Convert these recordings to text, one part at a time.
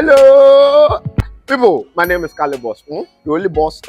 Hello, people. My name is Kali Boss. The only boss.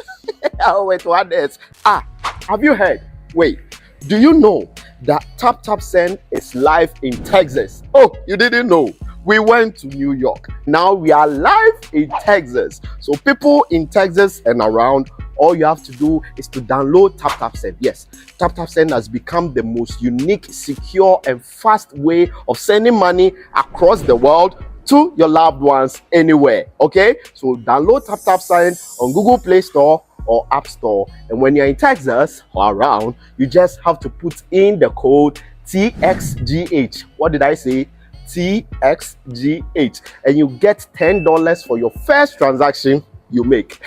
Oh, wait, what else? Have you heard? Wait, do you know that TapTap Send is live in Texas? Oh, you didn't know? We went to New York. Now we are live in Texas. So people in Texas and around, all you have to do is to download TapTap Send. Yes, TapTap Send has become the most unique, secure, and fast way of sending money across the world to your loved ones anywhere. Okay, so download TapTap Send on Google Play Store or App Store, and when you're in Texas or around, you just have to put in the code TXGH. What did I say? TXGH, and you get $10 for your first transaction you make.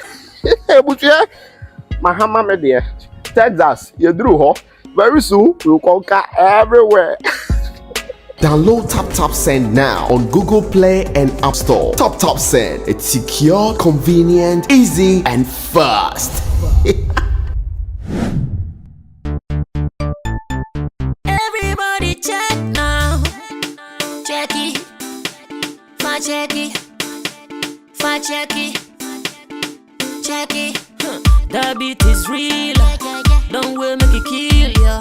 Mahama media, Texas, you drew ho. Very soon we'll conquer everywhere. Download TapTap Send now on Google Play and App Store. TapTap Send, it's secure, convenient, easy, and fast. Everybody check now. Check it. Fact check it. Fact check it. Check it. The beat is real. Don't wait, make it kill ya.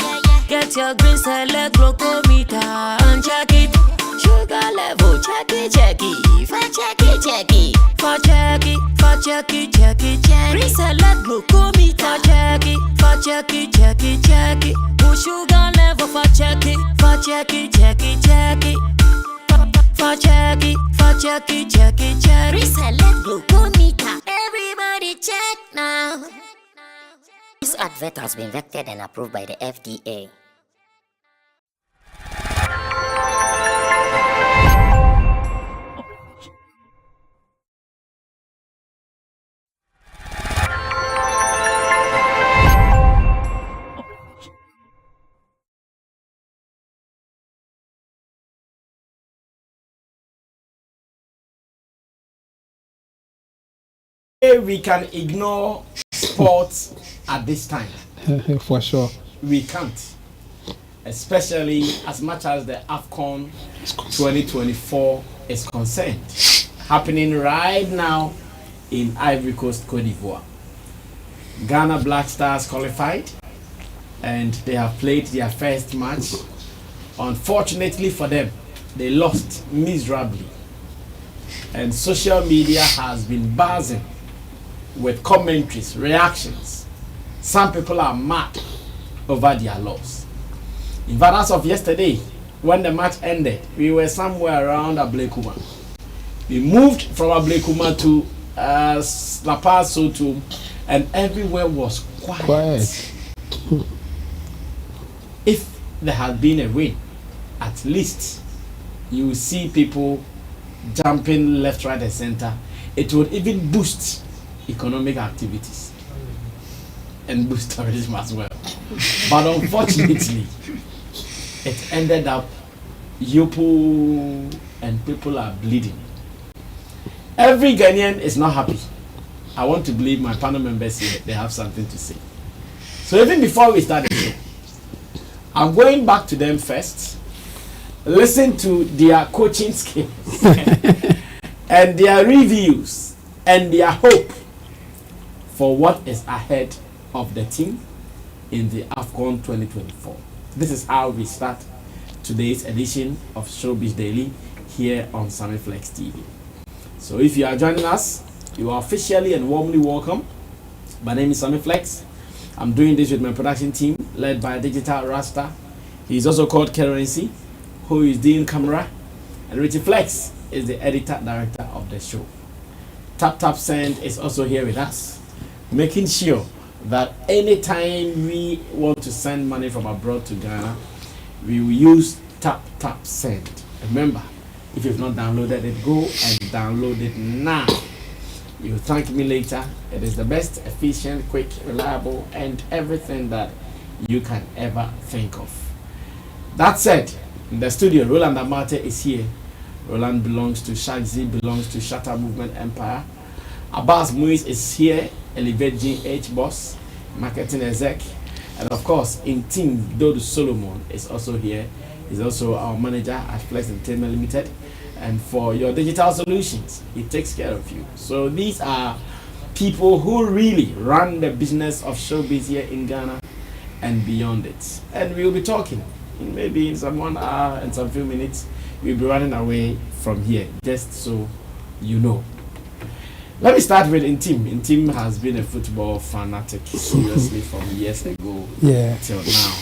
Get your green select glucometer and check it. Sugar level, check it, check it. Fact check it, check it. Fact check it, fact check it, check it, check it. Green select glucometer, check it, fact check it, check it, check it. Put sugar level, fact check it, fact check it, check it, check it. Fact check it, fact check it, check it, check it. Green select glucometer. Everybody check now. This advert has been vetted and approved by the FDA. We can ignore sports at this time. For sure. We can't. Especially as much as the AFCON 2024 is concerned. Happening right now in Ivory Coast, Cote d'Ivoire. Ghana Black Stars qualified and they have played their first match. Unfortunately for them, they lost miserably. And social media has been buzzing with commentaries, reactions. Some people are mad over their loss. In fact, as of yesterday, when the match ended, we were somewhere around Ablekuma. We moved from Ablekuma to La Paz, Soto, and everywhere was quiet. If there had been a win, at least you will see people jumping left, right, and center. It would even boost economic activities and boost tourism as well. But unfortunately, it ended up Yopo and people are bleeding. Every Ghanaian is not happy. I want to believe my panel members here, they have something to say. So even before we start the show, I'm going back to them first. Listen to their coaching skills and their reviews and their hope for what is ahead of the team in the AFCON 2024. This is how we start today's edition of Showbiz Daily here on Sammy Flex TV. So if you are joining us, you are officially and warmly welcome. My name is Sammy Flex. I'm doing this with my production team led by Digital Rasta. He's also called Currency, who is doing camera, and Richie Flex is the editor-director of the show. TapTap Send is also here with us, making sure that anytime we want to send money from abroad to Ghana, we will use TapTap Send. Remember, if you've not downloaded it, go and download it now. You'll thank me later. It is the best, efficient, quick, reliable, and everything that you can ever think of. That said, in the studio, Roland Amate is here. Roland belongs to Shagzi, belongs to Shatter Movement Empire. Abbas Muiz is here, Elevate GH Boss, Marketing Exec. And of course, in team, Dodo Solomon is also here. He's also our manager at Flex Entertainment Limited. and for your digital solutions. It takes care of you. So these are people who really run the business of showbiz here in Ghana and beyond it. And we'll be talking maybe in some 1 hour and some few minutes. We'll be running away from here, just so you know. Let me start with Intim. Intim has been a football fanatic seriously from years ago till now.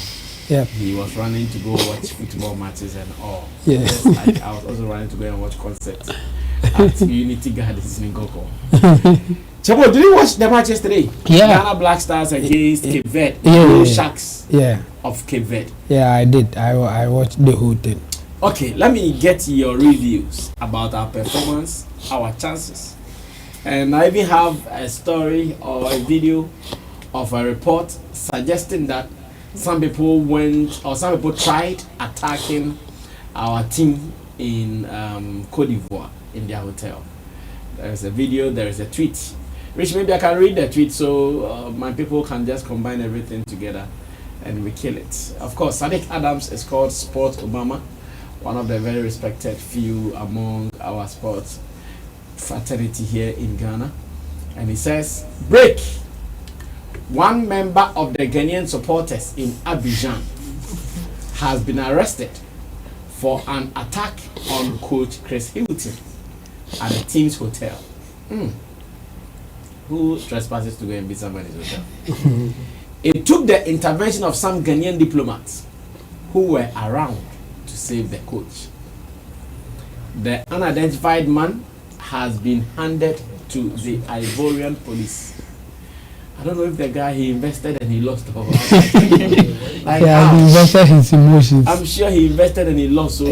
Yeah. He was running to go watch football matches and all. Yeah. Just like I was also running to go and watch concerts at Unity Gardens in Ngoko. Chabo, did you watch the match yesterday? Yeah. Ghana Black Stars against Cape Verde. Sharks of Cape Verde. Yeah, I did. I watched the whole thing. Okay, let me get your reviews about our performance, our chances. And I even have a story or a video of a report suggesting that some people tried attacking our team in Cote d'Ivoire in their hotel. There is a video, there is a tweet, which maybe I can read the tweet so my people can just combine everything together and we kill it. Of course, Sadiq Adams is called Sport Obama, one of the very respected few among our sports fraternity here in Ghana. And he says, break! One member of the Ghanaian supporters in Abidjan has been arrested for an attack on Coach Chris Hilton at the team's hotel. Who trespasses to go and beat somebody's hotel? It took the intervention of some Ghanaian diplomats who were around to save the coach. The unidentified man has been handed to the Ivorian police. I don't know if the guy he invested and he lost or like he invested his emotions. I'm sure he invested and he lost. So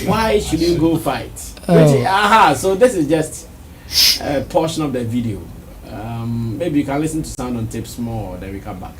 why should you go fight? So this is just a portion of the video. Maybe you can listen to sound on tapes more, then we come back.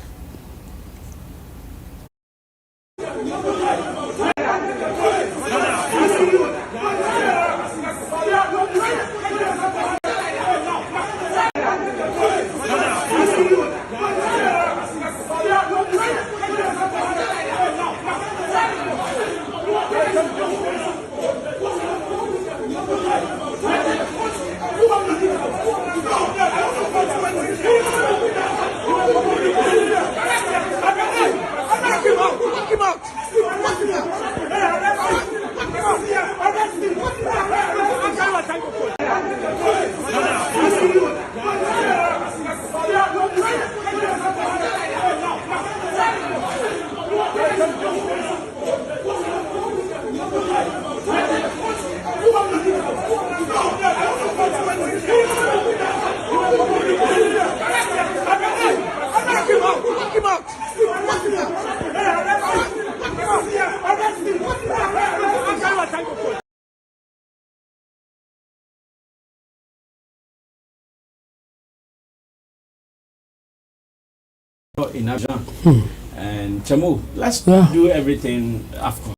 In Abidjan. And Chamu, let's do everything AFCON.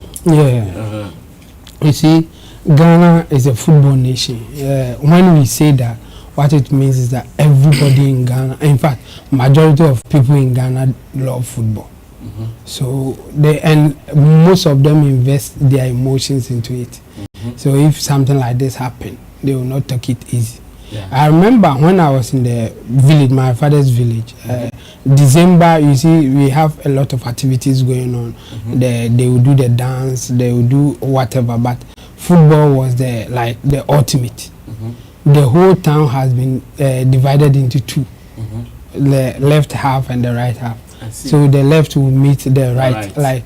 You see, Ghana is a football nation. When we say that, what it means is that everybody in Ghana, in fact, majority of people in Ghana love football. So and most of them invest their emotions into it. So if something like this happen, they will not take it easy. I remember when I was in the village, my father's village, December, you see, we have a lot of activities going on. They will do the dance, they will do whatever, but football was the ultimate. The whole town has been divided into two, the left half and the right half. So the left will meet the right, like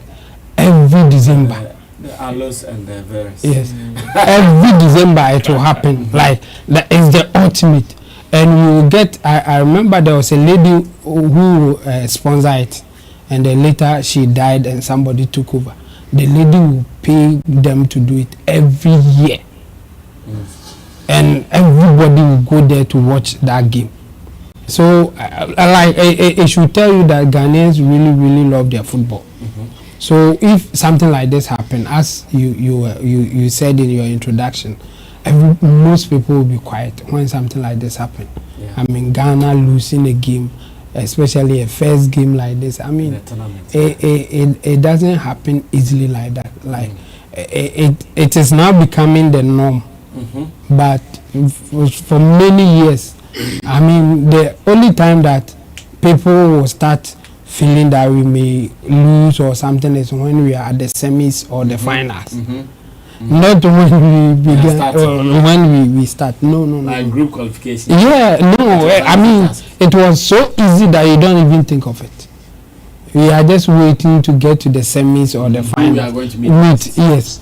every December. The Alos and the Veres. Yes. Every December it will happen. Like that is the ultimate. And you will get, I remember there was a lady who sponsored it, and then later she died and somebody took over. The lady will pay them to do it every year. And everybody will go there to watch that game. So it should tell you that Ghanaians really, really love their football. So if something like this happen, as you said in your introduction, most people will be quiet when something like this happen. I mean, Ghana losing a game, especially a first game like this. I mean, it doesn't happen easily like that. Like it is now becoming the norm. But for many years, I mean, the only time that people will start feeling that we may lose or something is when we are at the semis or the finals. Not when we begin, when we start. No. Like group qualification. Yeah, no. I mean, it was so easy that you don't even think of it. We are just waiting to get to the semis or the finals. We are going to meet. Yes,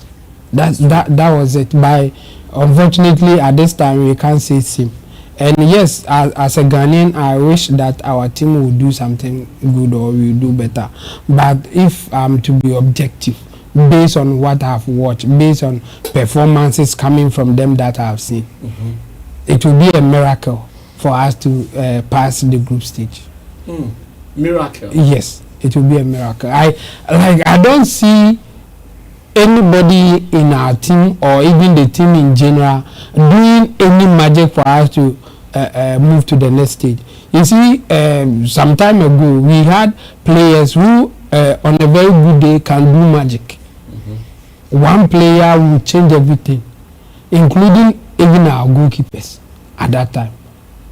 that was it. Unfortunately, at this time, we can't say same. And yes, as a Ghanaian, I wish that our team would do something good or will do better. But if I'm to be objective, based on what I've watched, based on performances coming from them that I've seen, it will be a miracle for us to pass the group stage. Miracle? Yes, it will be a miracle. I don't see anybody in our team or even the team in general doing any magic for us to move to the next stage. You see, some time ago we had players who on a very good day can do magic. One player will change everything, including even our goalkeepers at that time,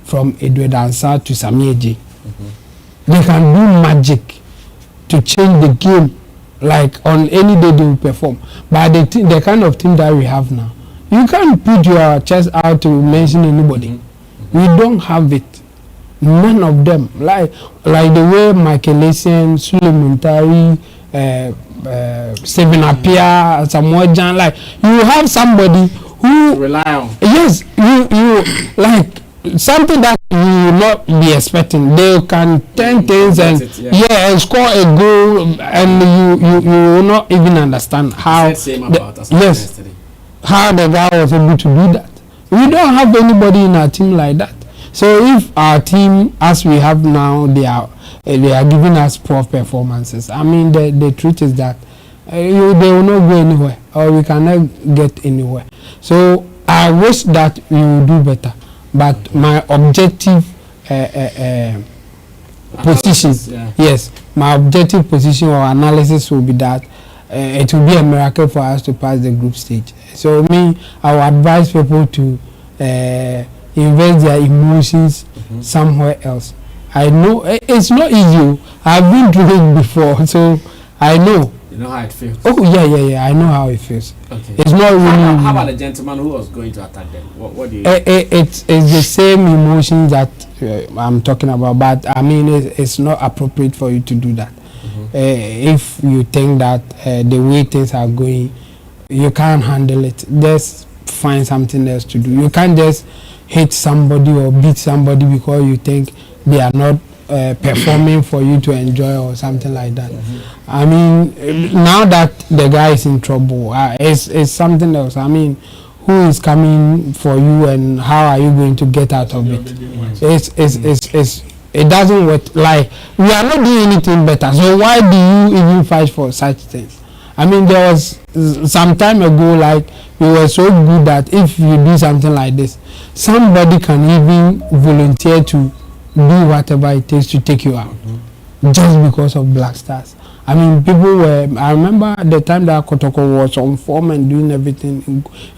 from Edward Ansah to Sammy. They can do magic to change the game. Like on any day they will perform. But the kind of team that we have now, you can't put your chest out to mention anybody. We don't have it. None of them. Like the way Michael Essien, Suleiman Tari, Stephen Appiah, Samuel Jan, like you have somebody who rely on. Yes, you like something that you will not be expecting. They can turn things and and score a goal, and you will not even understand how how the guy was able to do that. We don't have anybody in our team like that. So if our team, as we have now, they are giving us poor performances, I mean the truth is that they will not go anywhere, or we cannot get anywhere. So I wish that we will do better. But my objective position, yes, my objective position or analysis will be that it will be a miracle for us to pass the group stage. So I will advise people to invest their emotions somewhere else. I know it's not easy. I've been through it before, so I know. You know how it feels? Oh yeah. I know how it feels. Okay. It's not really. How about the gentleman who was going to attack them? What do you? It's the same emotions that I'm talking about, but I mean it's not appropriate for you to do that. If you think that the way things are going, you can't handle it, just find something else to do. You can't just hit somebody or beat somebody because you think they are not performing for you to enjoy or something like that. I mean, now that the guy is in trouble, it's something else. I mean, who is coming for you and how are you going to get out of it? It doesn't work. Like, we are not doing anything better, so why do you even fight for such things? I mean, there was some time ago, like, we were so good that if you do something like this, somebody can even volunteer to do whatever it takes to take you out, just because of Black Stars. I mean, people were. I remember the time that Kotoko was on form and doing everything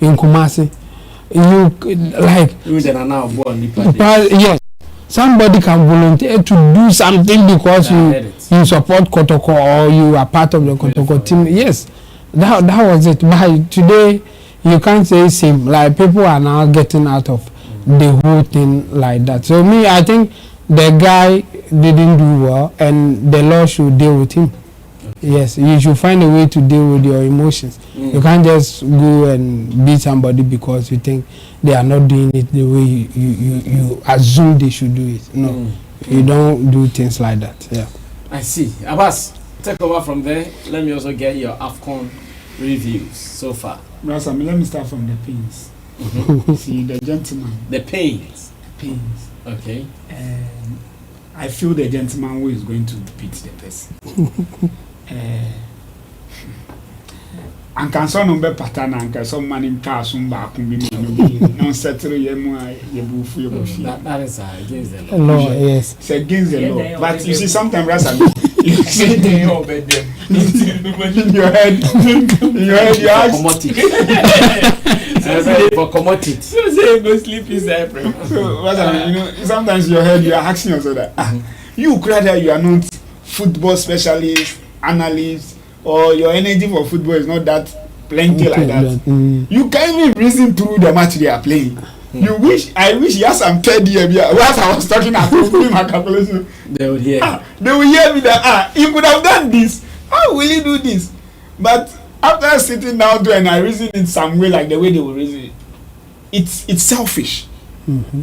in Kumasi. Yes, somebody can volunteer to do something because you support Kotoko or you are part of the Kotoko team. Yes, that was it. But today, you can't say same. Like, people are now getting out of the whole thing like that. So I think the guy didn't do well, and the law should deal with him. Yes, you should find a way to deal with your emotions. You can't just go and beat somebody because you think they are not doing it the way you assume they should do it. No, you don't do things like that. Yeah. I see. Abbas, take over from there. Let me also get your AFCON reviews so far. Let me start from the pains. See, the gentleman. The pains. Pains. Okay. I feel the gentleman who is going to beat the person. Anka so no be patana anka so mani nka so mba ko bi no settle yemu yebufu yebufi. That is against the law. Yes. It's against the law. But you see, sometimes you see in your head, you ask. For commodity. So say go sleep inside. So what I mean, sometimes in your head you are asking yourself that you rather you are not football specialist, analyst, or your energy for football is not that plenty like that. You can't even reason through the match they are playing. I wish yes, I'm third year. Whilst I was talking, I was doing my calculation. They would hear. They will hear me that you could have done this. How will you do this? But after sitting down to and I reason in some way like the way they will reason it's selfish.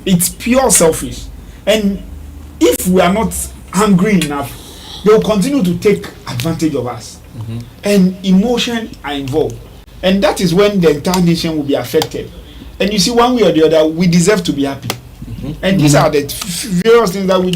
It's pure selfish. And if we are not hungry enough, they will continue to take advantage of us. And emotion are involved. And that is when the entire nation will be affected. And you see, one way or the other, we deserve to be happy. And these are the various things that we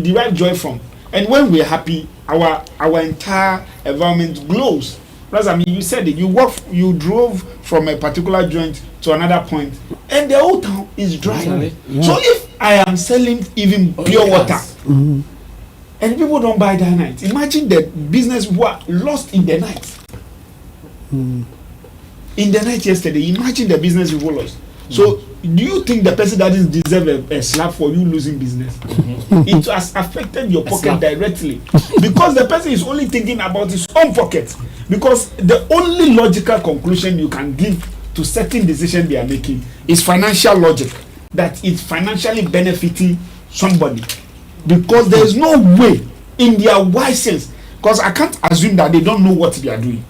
derive joy from. And when we're happy, our entire environment glows. Plus, I mean, you said it. You drove from a particular joint to another point, and the whole town is dry. Yeah. So if I am selling even pure water, and people don't buy that night, imagine the business were lost in the night. In the night yesterday, imagine the business people lost. So, do you think the person doesn't deserve a slap for you losing business? It has affected your pocket directly because the person is only thinking about his own pocket. Because the only logical conclusion you can give to certain decisions they are making is financial logic, that it's financially benefiting somebody. Because there is no way in their wise sense, because I can't assume that they don't know what they are doing.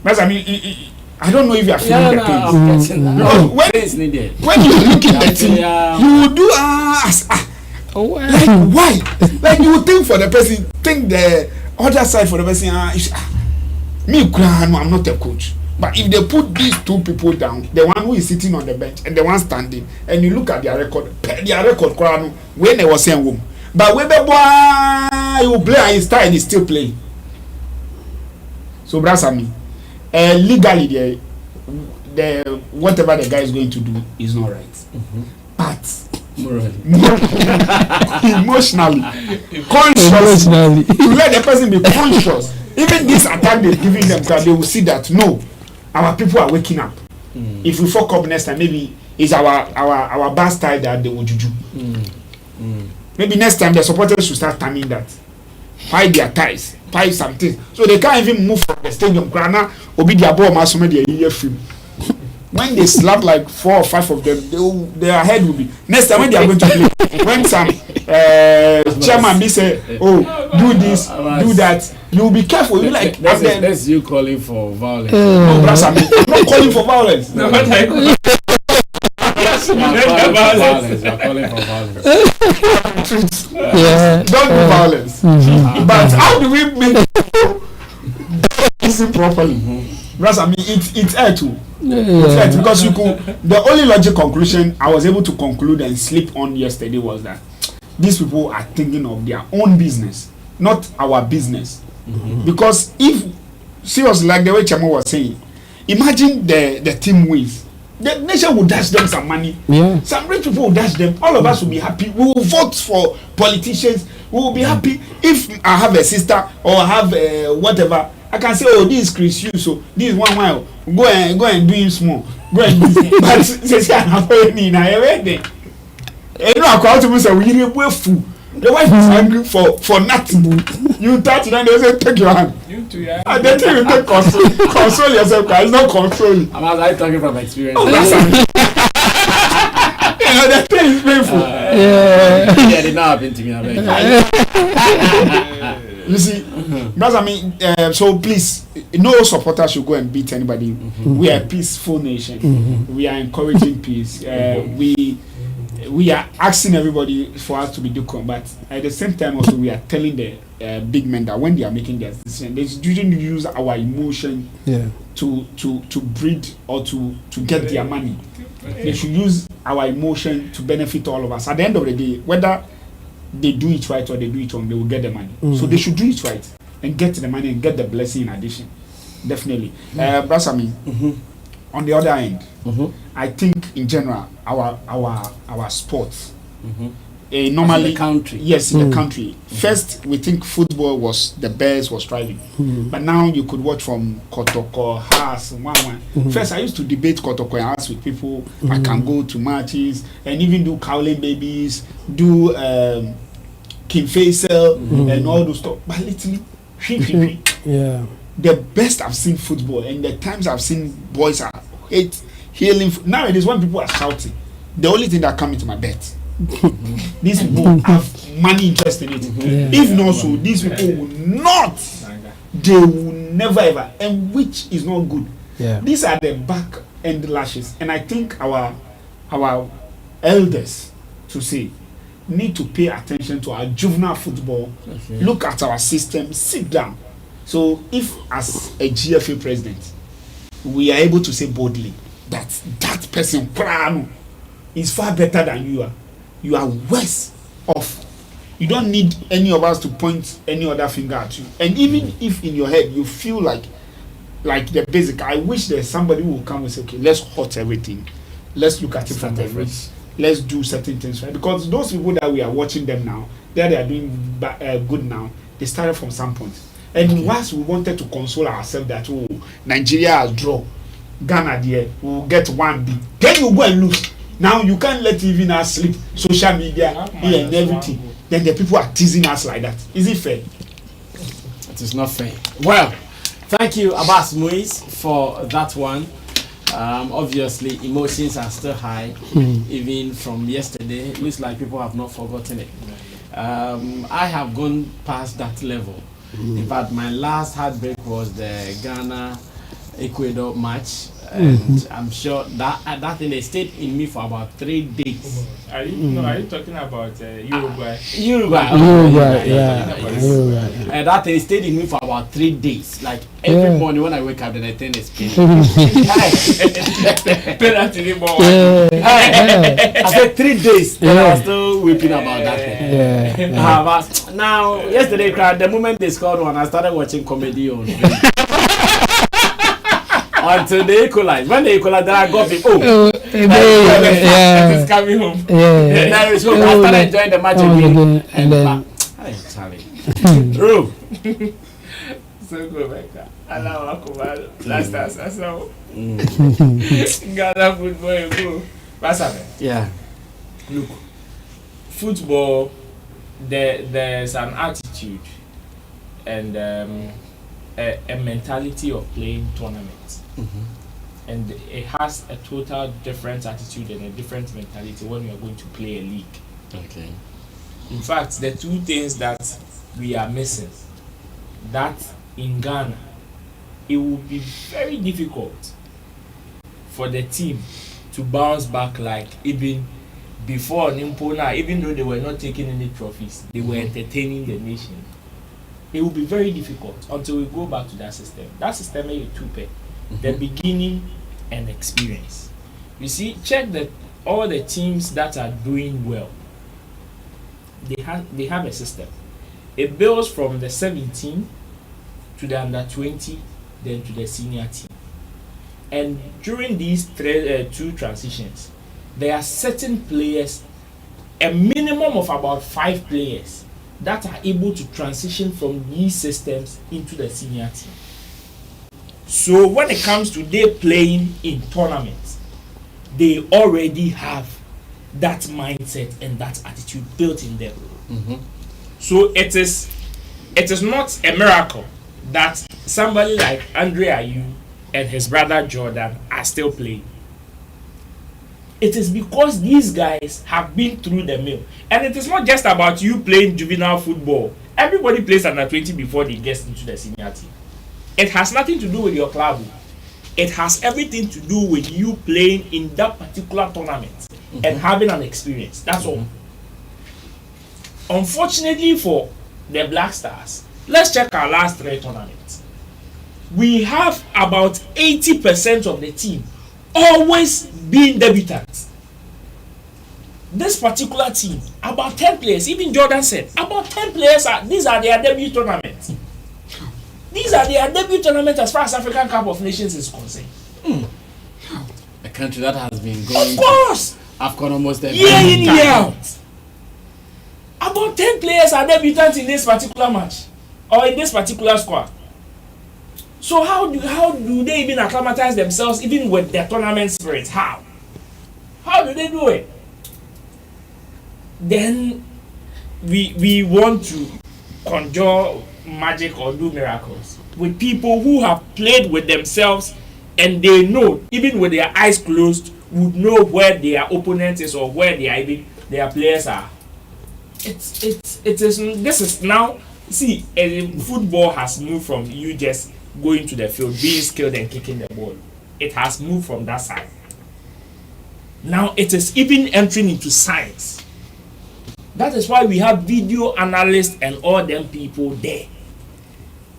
But I mean, I don't know if you are feeling the pain. When you look at the thing, you will do like why? Like you would think for the person, think the other side for the person. Me, I'm not a coach. But if they put these two people down, the one who is sitting on the bench and the one standing, and you look at their record, when they were saying womb. But when the boy you play and he start and he's still playing. So brother me, legally the whatever the guy is going to do is not right. But morally, emotionally, consciously, to let the person be conscious. Even this attack they're giving them, they will see that no, our people are waking up. If we fuck up next time, maybe it's our bad style that they will juju. Maybe next time the supporters should start timing that. Hide their ties, hide something. So they can't even move from the stadium. Grana, obi their ball masome their year film. When they slap like 4 or 5 of them, their head will be. Next time when they are going to play, when some chairman be say, oh, do this, do that, you will be careful. You like that's you calling for violence. No, brother, I'm not calling for violence. No, but I violence. You're calling for violence. Don't do violence. But how do we make it properly? Brother, I mean, it's air too. It's because you could. The only logic conclusion I was able to conclude and sleep on yesterday was that these people are thinking of their own business, not our business. Because if seriously, like the way Chamo was saying, imagine the team wins. The nation will dash them some money. Some rich people will dash them. All of us will be happy. We will vote for politicians. We will be happy. If I have a sister or I have whatever, I can say, oh, this is Chris Hughes, so this is 1 mile. Go and do him small. Go and do it. But say I'm not paying now everything. You know, I to say we need a fool. The wife is angry for nothing. You touch it and they say take your hand. You too, yeah. And then you take console yourself. It's not control. I'm talking from experience. Oh, that's you know, that thing is painful. Yeah, it not happened to me. You see, because I mean, so please, no supporter should go and beat anybody. We are a peaceful nation. We are encouraging peace. We are asking everybody for us to be ducal, but at the same time also we are telling the big men that when they are making their decision, they shouldn't use our emotion to breed or to get their money. They should use our emotion to benefit all of us. At the end of the day, whether they do it right or they do it wrong, they will get the money. So they should do it right and get the money and get the blessing in addition. Definitely. Brasami, on the other end, I think in general our sports normally the country. Yes, in the country. First, we think football was the best was thriving, but now you could watch from Kotoko, Haas, Mama. First, I used to debate Kotoko and Haas with people. I can go to matches and even do Cowling Babies, do King Faisal and all those stuff. But literally, Yeah. the best I've seen football and the times I've seen boys are hailing. Nowadays, when people are shouting, the only thing that comes into my bet. These people have money interest in it. If not so, these people will not. They will never ever, and which is not good. These are the back end lashes, and I think our elders to say need to pay attention to our juvenile football. Look at our system. Sit down. So, if as a GFA president, we are able to say boldly that that person is far better than you are. You are worse off. You don't need any of us to point any other finger at you. And even if in your head you feel like the basic, I wish there's somebody who will come and say, okay, let's hot everything. Let's look at it from the roots. Let's do certain things right. Because those people that we are watching them now, they are doing good now. They started from some point. And once we wanted to console ourselves that Nigeria has draw, Ghana there will get 1B. Then you go and lose. Now you can't let even us sleep. Social media and everything. Then the people are teasing us like that. Is it fair? It is not fair. Well, thank you, Abbas Muiz, for that one. Obviously, emotions are still high, even from yesterday. It looks like people have not forgotten it. I have gone past that level. In fact, my last heartbreak was the Ghana Ecuador match, and I'm sure that thing stayed in me for about 3 days. Are you talking about Uruguay? Uruguay. Yeah. That thing stayed in me for about 3 days. Like every morning when I wake up, then I turn the spin. I said 3 days. Then I was still weeping about that thing. But now, yesterday, the moment they scored one, I started watching comedy on until they equalized. When they equalized, then I got it. It is coming home. Then I started enjoying the match again. And then, Charlie. True. So go back. Allah Akbar. Last time, Ghana football go. What's happening? Yeah. Look, football. There's an attitude and a mentality of playing tournaments. And it has a total different attitude and a different mentality when we are going to play a league. Okay. In fact, the two things that we are missing, that in Ghana, it will be very difficult for the team to bounce back like even before Nimpona, even though they were not taking any trophies, they were entertaining the nation. It will be very difficult until we go back to that system. That system is two-pair. The beginning and experience. You see, check that all the teams that are doing well, they have a system. It builds from the 17 to the under 20, then to the senior team. And during these two transitions, there are certain players, a minimum of about 5 players, that are able to transition from these systems into the senior team. So when it comes to they playing in tournaments, they already have that mindset and that attitude built in them. So it is not a miracle that somebody like Andre Ayew and his brother Jordan are still playing. It is because these guys have been through the mill. And it is not just about you playing juvenile football. Everybody plays under 20 before they get into the senior team. It has nothing to do with your club. It has everything to do with you playing in that particular tournament and having an experience. That's all. Unfortunately for the Black Stars, let's check our last 3 tournaments. We have about 80% of the team always being debutants. This particular team, about 10 players, even Jordan said, about 10 players, these are their debut tournaments. These are their debut tournaments as far as African Cup of Nations is concerned. A country that has been going of course AFCON almost every year in, year out. 10 players are debutants in this particular match or in this particular squad. So how do they even acclimatize themselves even with their tournament spirit? How do they do it? Then we want to conjure magic or do miracles with people who have played with themselves, and they know, even with their eyes closed, would know where their opponent is or where their players are. This is now, see, football has moved from you just going to the field, being skilled and kicking the ball. It has moved from that side. Now it is even entering into science. That is why we have video analysts and all them people there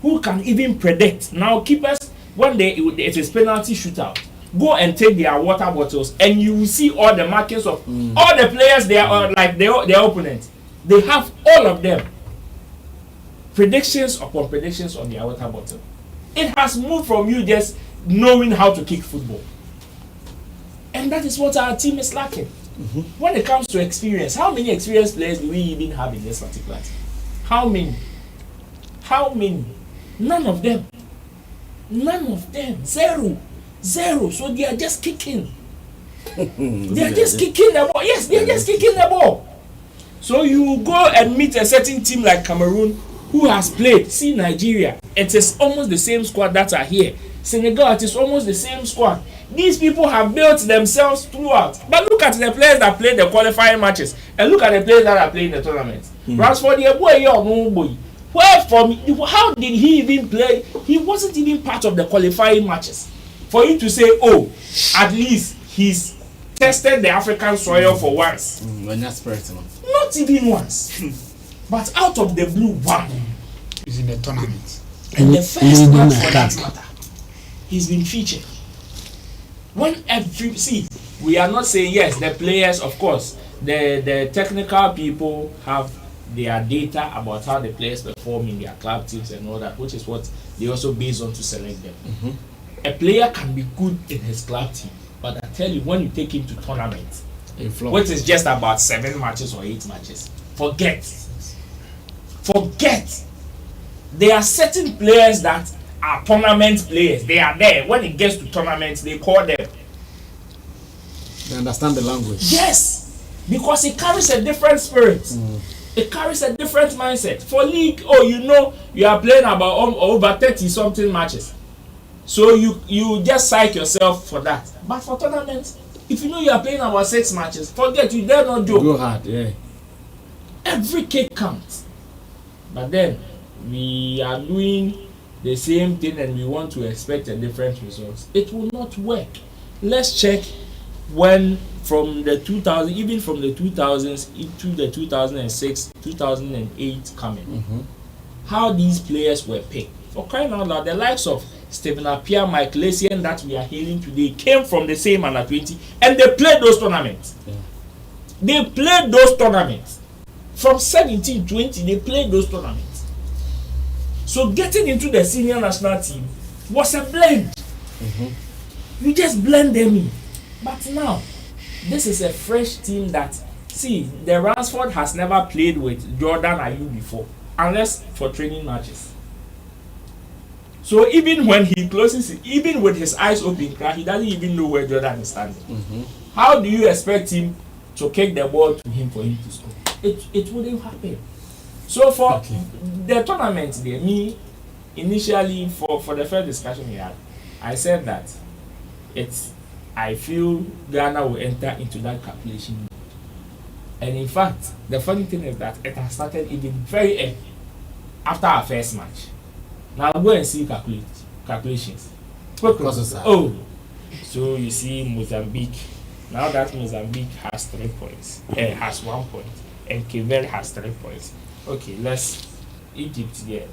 who can even predict. Now keepers, when it is penalty shootout, go and take their water bottles and you will see all the markings of all the players they are like their opponents. They have all of them. Predictions upon predictions on their water bottle. It has moved from you just knowing how to kick football. And that is what our team is lacking. When it comes to experience, how many experienced players do we even have in this particular team? How many? None of them. Zero. So they are just kicking. They are just kicking the ball. Yes, they are just kicking the ball. So you go and meet a certain team like Cameroon who has played. See Nigeria, it is almost the same squad that are here. Senegal, it is almost the same squad. These people have built themselves throughout. But look at the players that played the qualifying matches and look at the players that are playing the tournament. Rashford, how did he even play? He wasn't even part of the qualifying matches. For you to say, oh, at least he's tested the African soil for once. Not even once. But out of the blue, one. He's in the tournament. And the first match for that matter, he's been featured. We are not saying yes, the players, of course, the technical people have their data about how the players perform in their club teams and all that, which is what they also base on to select them. A player can be good in his club team, but I tell you, when you take him to tournaments, which is just about 7 matches or 8 matches, forget. There are certain players that are tournament players. They are there. When it gets to tournaments, they call them. They understand the language. Yes, because it carries a different spirit. It carries a different mindset. For league, you are playing about over 30 something matches. So you just psych yourself for that. But for tournaments, if you know you are playing about 6 matches, forget, you dare not joke. Go hard, yeah. Every kick counts. But then we are doing the same thing and we want to expect a different result. It will not work. Let's check when from the 2000s, even from the 2000s into the 2006, 2008 coming, how these players were picked. For crying out loud, the likes of Stephen Appiah, Mike Lesian that we are hailing today came from the same under 20 and they played those tournaments. They played those tournaments. From 17, 20, they played those tournaments. So getting into the senior national team was a blend. You just blend them in. But now, this is a fresh team that, see, the Ransford has never played with Jordan Ayew before, unless for training matches. So even when he closes it, even with his eyes open, he doesn't even know where Jordan is standing. How do you expect him to kick the ball to him for him to score? It wouldn't happen. So for the tournament there, initially for the first discussion we had, I said that I feel Ghana will enter into that calculation mode. And in fact, the funny thing is that it has started even very early after our first match. Now go and see calculations. So you see Mozambique. Now that Mozambique has 3 points, has 1 point, and Cape has 3 points. Okay, let's Egypt there.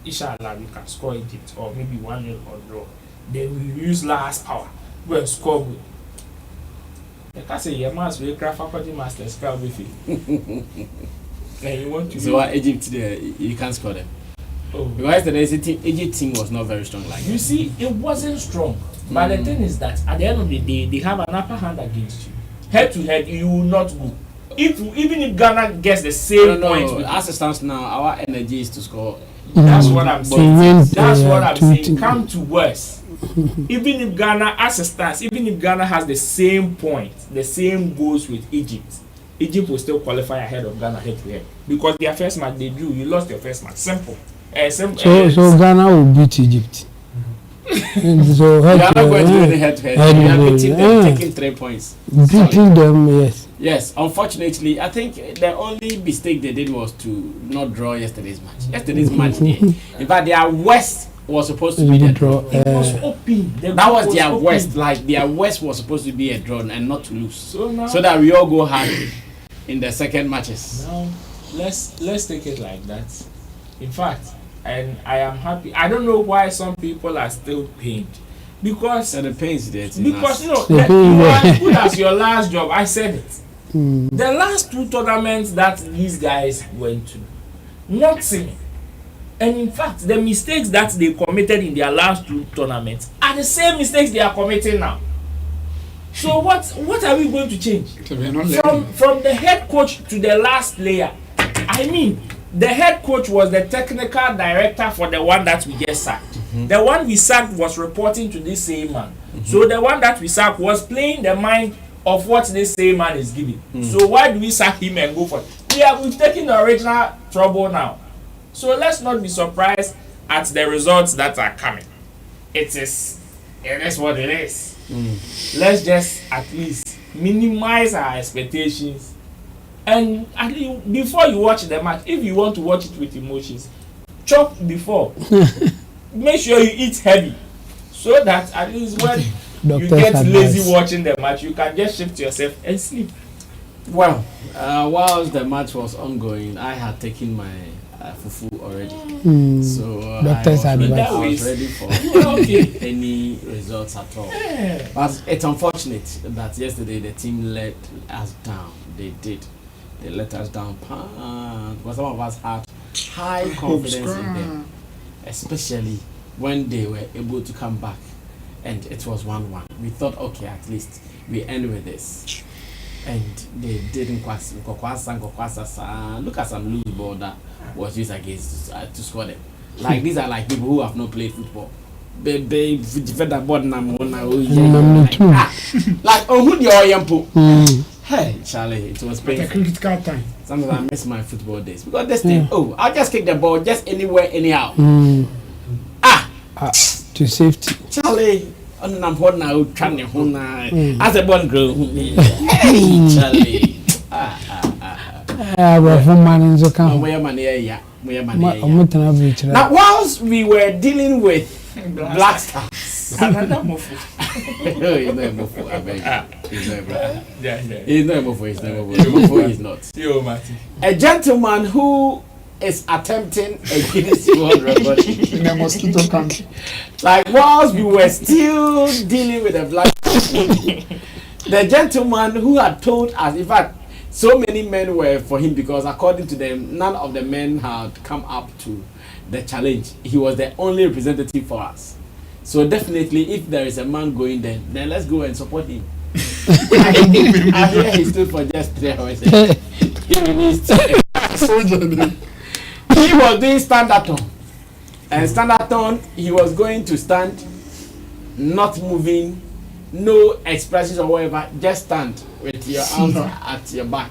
Inshallah, we can score Egypt or maybe 1-0 or draw. Then we use last hour. We'll score good. I can't say your master will craft faculty masters crowd with you. And you want to. So why Egypt there? You can't score them. Because the Egypt team was not very strong like you see, it wasn't strong. But the thing is that at the end of the day, they have an upper hand against you. Head to head, you will not go. even if Ghana gets the same points, as it stands now, our energy is to score. That's what I'm saying. That's what I'm saying. to- Come to worse. Even if Ghana, as it stands, even if Ghana has the same point, the same goals with Egypt, Egypt will still qualify ahead of Ghana head to head because their first match they drew. You lost your first match. Simple. So Ghana will beat Egypt. So We are not going to do any head to head. We are beating them, taking 3 points. beating them, yes. Yes, unfortunately, I think the only mistake they did was to not draw yesterday's match. Yesterday's match, in fact, their worst was supposed to be the draw. It was open. That was their worst. Like their worst was supposed to be a draw and not to lose. So that we all go hard in the second matches. Now, let's take it like that. In fact, and I am happy. I don't know why some people are still pained because the pains there. Because you are as good as your last job. I said it. The last 2 tournaments that these guys went to, not Sammy. And in fact, the mistakes that they committed in their last 2 tournaments are the same mistakes they are committing now. So what are we going to change? From the head coach to the last player. I mean, the head coach was the technical director for the one that we just sacked. The one we sacked was reporting to this same man. So the one that we sacked was playing the mind of what this same man is giving. So why do we sack him and go for it? We've taken the original trouble now. So let's not be surprised at the results that are coming. It is what it is. Let's just at least minimize our expectations. And at least before you watch the match, if you want to watch it with emotions, chop before. Make sure you eat heavy, so that at least when you get lazy watching the match, you can just shift yourself and sleep. Well, whilst the match was ongoing, I had taken my fufu already. So Doctor's advice. I was ready for any results at all. But it's unfortunate that yesterday the team let us down. They did. They let us down. But some of us had high confidence in them, especially when they were able to come back and it was 1-1. We thought, okay, at least we end with this. And they didn't quite. Look at some loose ball that was used against to score them. Like these are like people who have not played football. Like who the Hey Charlie, it was painful. Sometimes I miss my football days because this thing. Oh, I'll just kick the ball just anywhere, anyhow. To safety. Charlie. As a born girl, Charlie. Now, whilst we were dealing with Black Stars, Another mofo. He's not. A gentleman who is attempting a Guinness World Record in a mosquito country. Like whilst we were still dealing with the black, the gentleman who had told us, in fact, so many men were for him because according to them, none of the men had come up to the challenge. He was the only representative for us. So definitely, if there is a man going there, then let's go and support him. I hear he stood for just 3 hours. He released. He was doing stand-up-on. And stand-up-on, he was going to stand, not moving, no expressions or whatever, just stand with your arms at your back.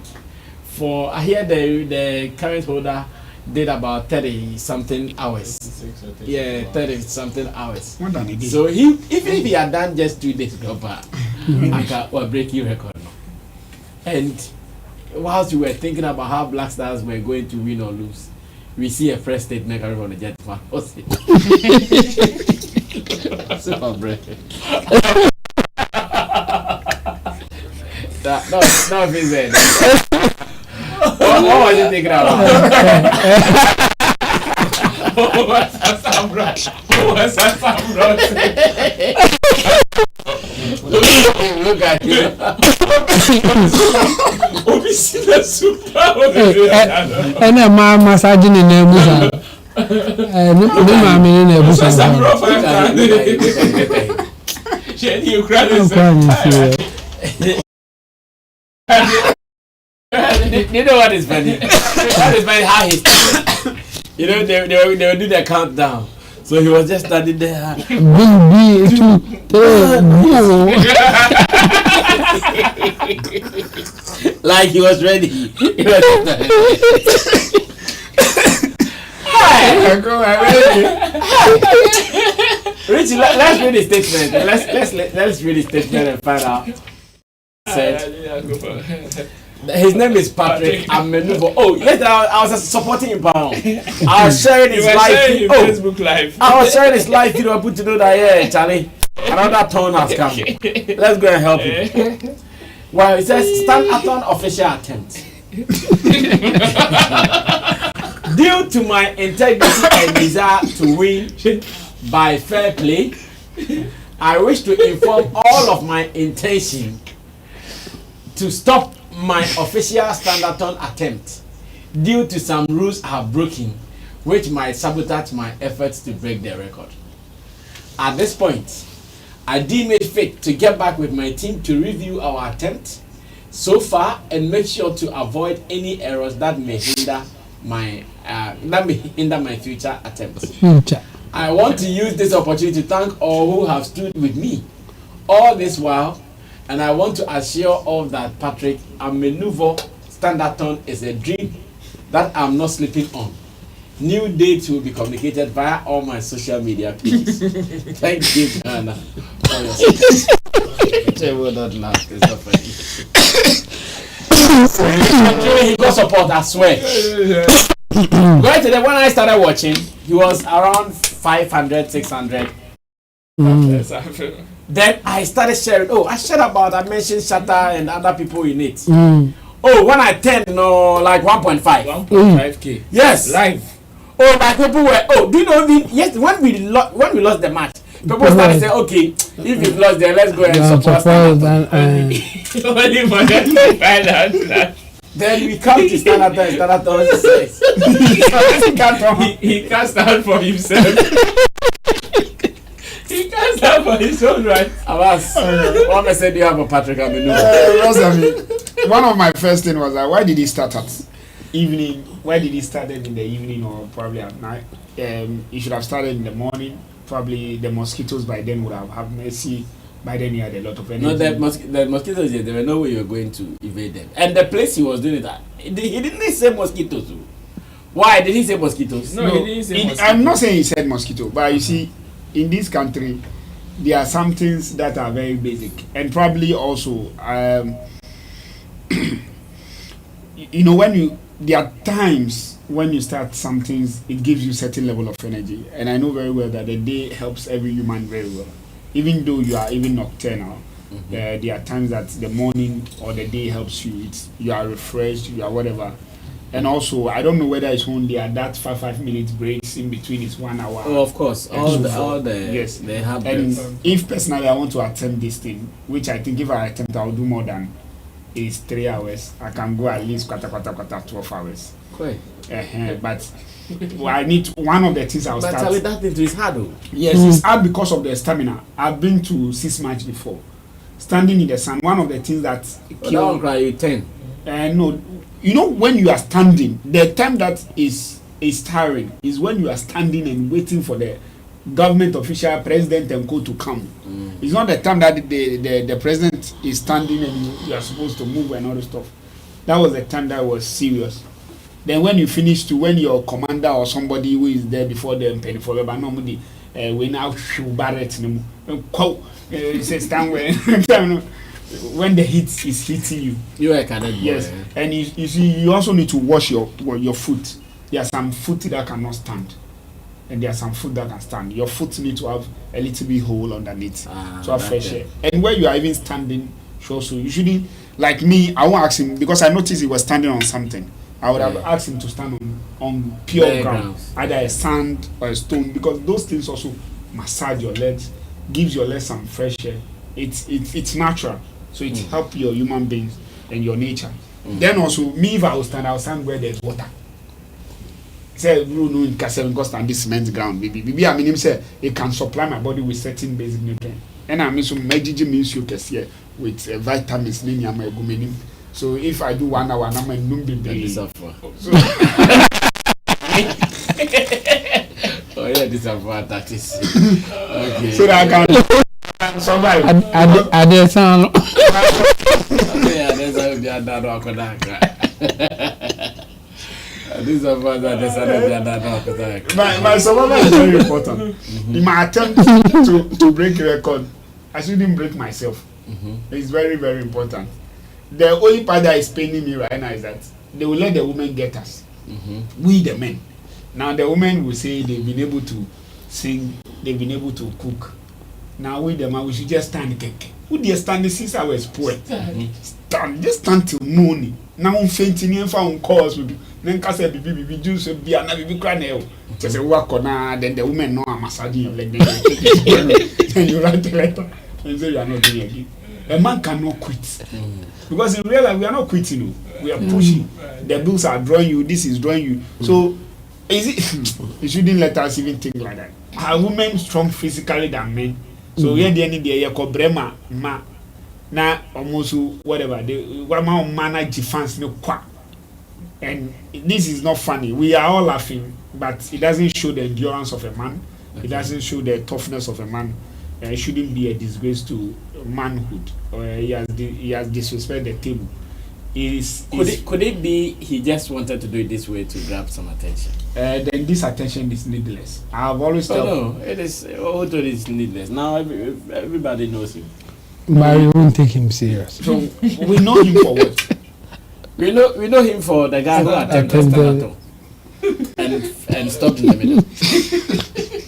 For I hear the current holder did about 30-something hours. 30-something hours. So even if he had done just 2 days, I can break your record. And whilst we were thinking about how Black Stars were going to win or lose, we see a press statement coming from the gentleman. Super break. No, Vincent. What was you thinking about? Look at you. And a man massaging in the busa. You know what is funny? What is funny? How he's you know, they will do the countdown. So he was just standing there. Like he was ready. He was Richie, let's read the statement. Let's read the statement and find out. His name is Patrick Amenuvo. Oh, yes, I was supporting him. I was sharing his live. Facebook Live. I was sharing his live video. I put to know that Charlie, another turn has come. Let's go and help him. Well, it says stand-a-thon official attempt. Due to my integrity and desire to win by fair play, I wish to inform all of my intention to stop my official stand-a-thon attempt due to some rules I have broken, which might sabotage my efforts to break the record. At this point, I deem it fit to get back with my team to review our attempt so far and make sure to avoid any errors that may hinder my future attempts. I want to use this opportunity to thank all who have stood with me all this while, and I want to assure all that Patrick Amenuvo stand-a-thon is a dream that I'm not sleeping on. New dates will be communicated via all my social media pages. Thank you, Ghana, for your support. They will not laugh. It's not funny. He got support, I swear. Going to the when I started watching, he was around 500, 600. Then I started sharing. Oh, I shared about, I mentioned Shatter and other people in it. Oh, when I turned, like 1.5. 1.5K. Yes. Live. Oh, like people were. Oh, do you know? Yes, when we lost the match, people started saying, "Okay, if you've lost, then let's go and support." Only for them to find out that. Then we come to stand-a-thon says he can't stand for himself. He can't stand for his own right. Abbas, what message do you have for Patrick Amenuvo? One of my first thing was why did he start at evening? Why did he start it in the evening or probably at night? He should have started in the morning. Probably the mosquitoes by then would have had mercy. By then he had a lot of energy. No, the mosquitoes, there were no way you were going to evade them. And the place he was doing it at, he didn't say mosquitoes. Why did he say mosquitoes? No, he didn't say mosquitoes. I'm not saying he said mosquito, but you see, in this country, there are some things that are very basic. And probably also, you know, there are times when you start some things, it gives you certain level of energy. And I know very well that the day helps every human very well. Even though you are even nocturnal, there are times that the morning or the day helps you. You are refreshed, you are whatever. And also, I don't know whether it's only at that 5 minutes breaks in between is 1 hour. Oh, of course. All the yes, they have. And if personally I want to attempt this thing, which I think if I attempt, I'll do more than is 3 hours. I can go at least quarter 12 hours. Okay. But I need one of the things I'll start. But Charlie, that into his hard though. Yes, it's hard because of the stamina. I've been to 6 matches before. Standing in the sun, one of the things that kill you 10. No, you know when you are standing, the time that is tiring is when you are standing and waiting for the government official, president and co to come. It's not the time that the president is standing and you are supposed to move and all this stuff. That was the time that was serious. Then when you finish when your commander or somebody who is there before them penny for normally we now shoot barret stand when the heat is hitting you. You are candidate. Yes, and you see you also need to wash your foot. There are some foot that cannot stand, and there are some foot that can stand. Your foot need to have a little bit hole underneath to have fresh air. And where you are even standing, also you shouldn't, like me. I won't ask him because I noticed he was standing on something. I would have asked him to stand on pure ground, either a sand or a stone, because those things also massage your legs, gives your legs some fresh air. It's natural, so it helps your human beings and your nature. Then also, me if I will stand, I'll stand where there's water. Say no in Castle because on this cement ground, baby. I mean him say it can supply my body with certain basic nutrients. And I mean some major means you can see with vitamins, So if I do 1 hour, I'm a numbi. So oh yeah, this is about that is okay. So that I can survive. Are there some? Yeah, there's a be a dad or this is about that there's a be a dad or My survival is very important. In my attempt to break a record, I shouldn't break myself. It's very, very important. The only part that is paining me right now is that they will let the women get us. We the men. Now the women will say they've been able to sing, they've been able to cook. Now we the man, we should just stand the cake. Who they stand 6 hours poor? Stand, just stand till morning. Now I'm fainting and found calls with then cast a baby juice be another baby cranel. Just a work on then the women know I'm massaging your leg. Then you write the letter and say you are not doing it again. A man cannot quit. Because in real life we are not quitting. We are pushing. The bills are drawing you, this is drawing you. So is it you shouldn't let us even think like that. Are women strong physically than men? So we the end there called brema ma na almost whatever the woman manage defense no kwa. And this is not funny. We are all laughing, but it doesn't show the endurance of a man. It doesn't show the toughness of a man. It shouldn't be a disgrace to manhood. He has disrespected the table. Could it be he just wanted to do it this way to grab some attention? Then this attention is needless. I've always told. No, it is. Although it's needless. Now everybody knows him. But we won't take him serious. So we know him for what? We know him for the guy who attempted and stopped in the middle.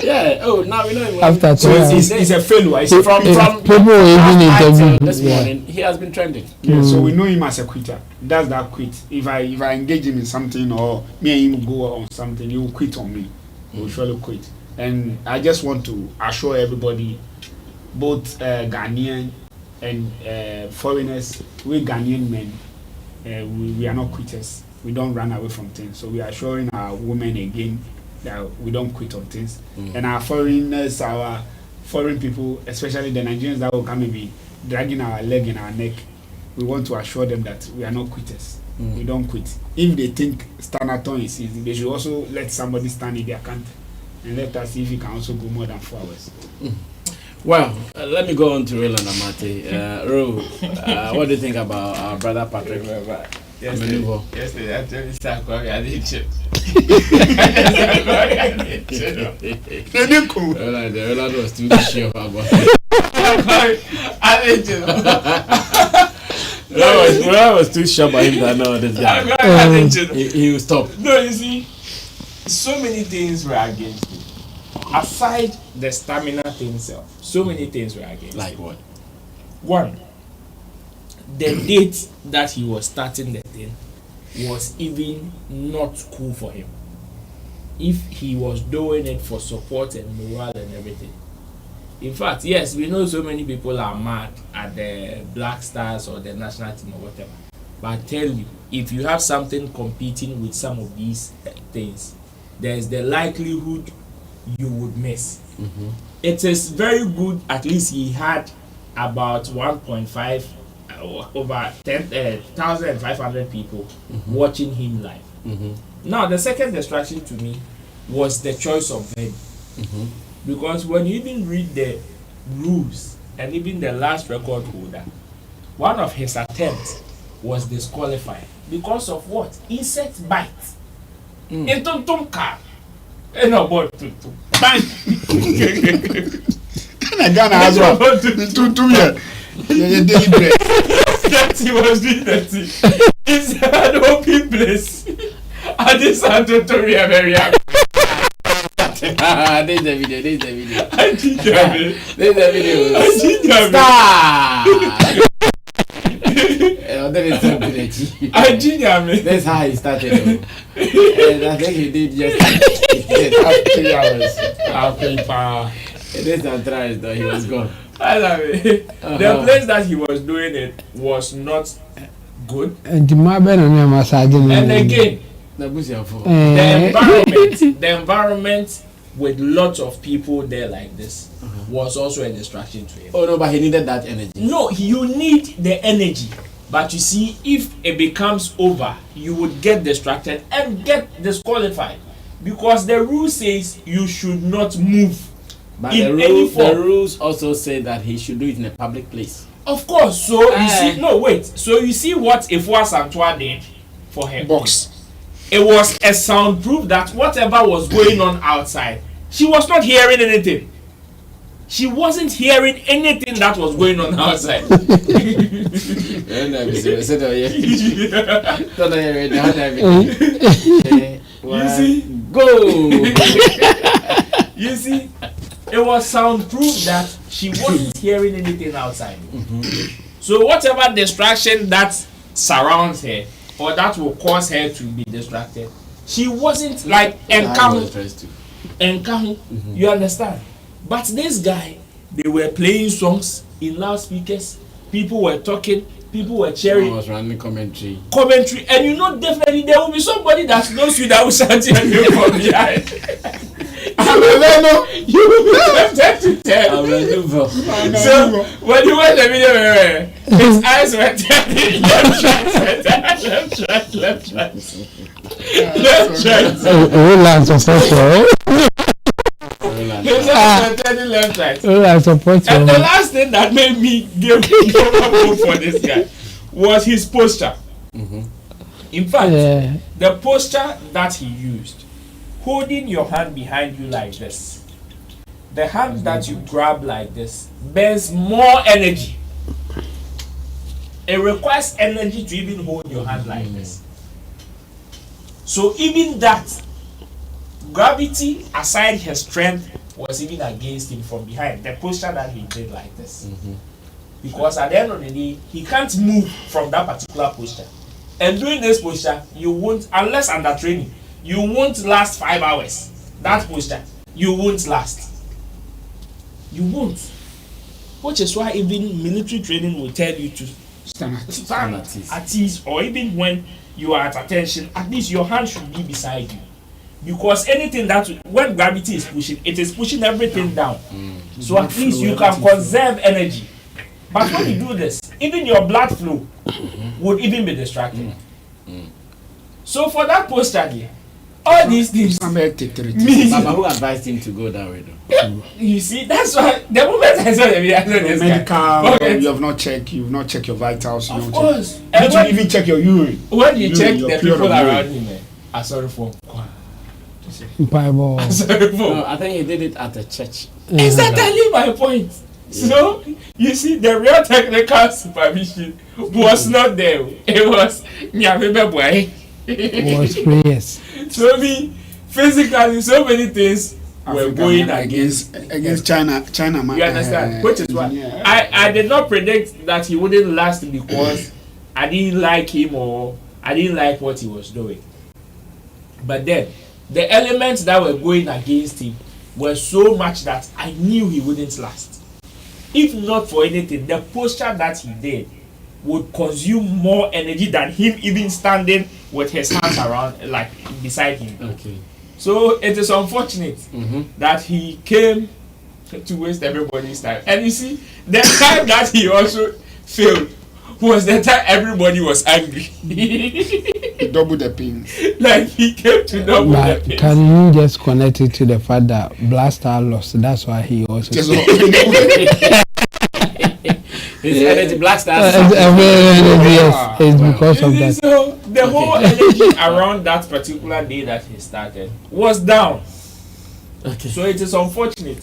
Yeah. Oh, now we know him. After So he's a failure. He's from people even interview this morning. He has been trending. Yeah, so we know him as a quitter. That's that quit. If I engage him in something or me and him go on something, he will quit on me. He will surely quit. And I just want to assure everybody, both Ghanaian and foreigners, we Ghanaian men, we are not quitters. We don't run away from things. So we are assuring our women again that we don't quit on things. And our foreigners, our foreign people, especially the Nigerians that will come and be dragging our leg in our neck, we want to assure them that we are not quitters. We don't quit. If they think standathon is easy, they should also let somebody stand in their country and let us see if he can also go more than 4 hours. Well, let me go on to Ray and Amate. Ro, what do you think about our brother Patrick? Yesterday, I told you, Kuami, I didn't chip. Rolando was too sure about it. I didn't chip. I was too sure about him that no, this guy. He will stop. No, you see, so many things were against me. Aside the stamina thing itself, so many things were against like me. What? One, the date that he was starting the thing was even not cool for him. If he was doing it for support and morale and everything. In fact, yes, we know so many people are mad at the Black Stars or the national team or whatever. But I tell you, if you have something competing with some of these things, there's the likelihood you would miss. It is very good. At least he had about 1.5 over 10,500 people watching him live. Now the second distraction to me was the choice of venue, because when you even read the rules and even the last record holder, one of his attempts was disqualified because of what? Insect bite. Entontom car. No, but bang. Ghana has one. Daily bread. That he was doing that thing. It's an open place. I just had to be a very happy. There's the video. I did that. There's the video. I did that. I did that. That's how he started. And I think he did just 3 hours. This and tries though, he was gone. I love it. The place that he was doing it was not good. And again, the environment with lots of people there like this was also a distraction to him. Oh no, but he needed that energy. No, you need the energy. But you see, if it becomes over, you would get distracted and get disqualified because the rule says you should not move. But in the, any form. the rules also say that he should do it in a public place. Of course. So you see, no wait. So you see what Ifua Santua did for her Box. It was a soundproof that whatever was going on outside, she was not hearing anything. She wasn't hearing anything that was going on outside. You see, go. You see, it was soundproof that she wasn't hearing anything outside. So whatever distraction that surrounds her or that will cause her to be distracted, she wasn't like encounter. You understand? But this guy, they were playing songs in loudspeakers. People were talking. People were cheering. I was running commentary. And you know definitely there will be somebody that knows you that will shout your name from behind. You will be tempted to tell. So when you watch the video, his eyes were turning left, and the last thing that made me give hope for this guy was his posture. In fact, the posture that he used, holding your hand behind you like this, the hand that you grab like this burns more energy. It requires energy to even hold your hand like this. So even that, gravity aside his strength was even against him from behind. The posture that he did like this. Because at the end of the day, he can't move from that particular posture. And doing this posture, you won't, unless under training, you won't last 5 hours. That posture, you won't last. You won't. Which is why even military training will tell you to stand at ease, or even when you are at attention, at least your hand should be beside you. Because anything that, when gravity is pushing, it is pushing everything down. So at least you can conserve energy. But when you do this, even your blood flow would even be distracted. So for that posture here, all these things mean, Baba, who advised him to go that way though? You see, that's why the moment I saw the video, I saw this medical, guy. you've not checked your vitals. Of course. You need to even check your urine. When you check your the period people of urine. around him, I'm sorry for. Bible. I'm sorry for. No, I think he did it at a church. Exactly my point. So you see, the real technical supervision was not there. It was It was prayers. So physically, so many things were going against China. Man. You understand? Which is why I did not predict that he wouldn't last because I didn't like him or I didn't like what he was doing. But then the elements that were going against him were so much that I knew he wouldn't last. If not for anything, the posture that he did would consume more energy than him even standing with his hands around, like beside him. Okay. So it is unfortunate that he came to waste everybody's time. And you see, the time that he also failed was the time everybody was angry. Double the pain. Like he came to double the pain. Can you just connect it to the fact that Blaster lost? That's why he also. His energy, Black Stars. Yes, it's because of that. So the whole energy around that particular day that he started was down. Okay. So it is unfortunate.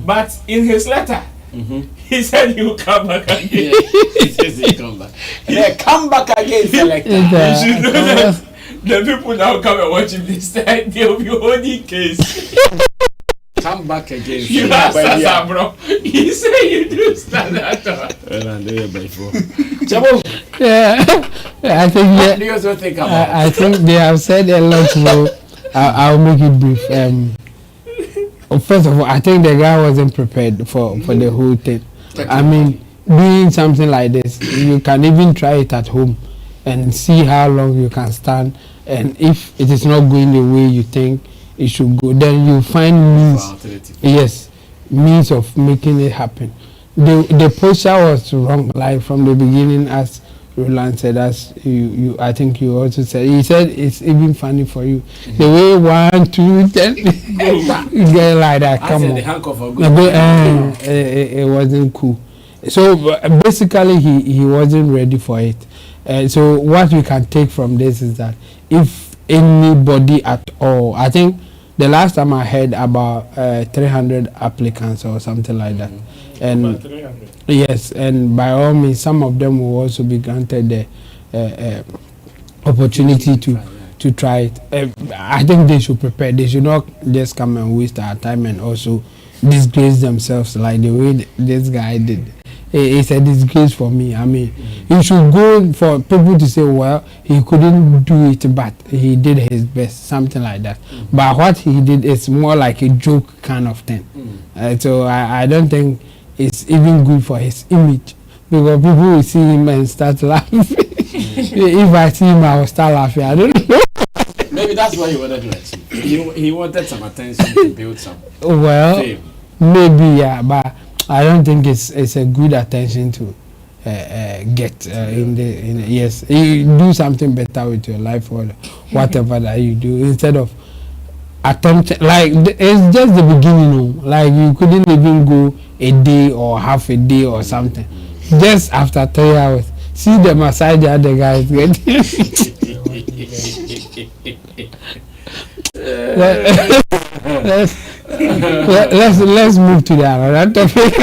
But in his letter, he said he will come back again. Yeah, he says he'll come back. Yeah, come back again, selector. You should know that the people now come and watch him this time, they will be holding case. Come back again. You have Sasa, bro. He said you do stand at all. Yeah, I think What do you also think about? I think they have said a lot. So I'll make it brief. First of all, I think the guy wasn't prepared for the whole thing. I mean, doing something like this, you can even try it at home and see how long you can stand. And if it is not going the way you think it should go, then you find means of making it happen. The posture was wrong, like from the beginning, as Roland said, as you I think you also said, he said it's even funny for you. The way 1, 2, 10, you get like that. Come on. The handcuff of good. It wasn't cool. So basically, he wasn't ready for it. So what we can take from this is that if anybody at all, I think the last time I heard about 300 applicants or something like that, and yes, and by all means, some of them will also be granted the opportunity to try it. I think they should prepare. They should not just come and waste our time and also disgrace themselves like the way this guy did. It's a disgrace for me. I mean, you should go for people to say, well, he couldn't do it, but he did his best, something like that. But what he did is more like a joke kind of thing. So I don't think it's even good for his image, because people will see him and start laughing. If I see him, I will start laughing. I don't know. Maybe that's what he wanted to achieve. He wanted some attention to build some fame. Maybe, yeah, but I don't think it's a good attention to get yes. You do something better with your life or whatever that you do, instead of attempting. Like, it's just the beginning. Like, you couldn't even go a day or half a day or something. Just after 3 hours, see the massage the other guys getting. Let's move to the other topic.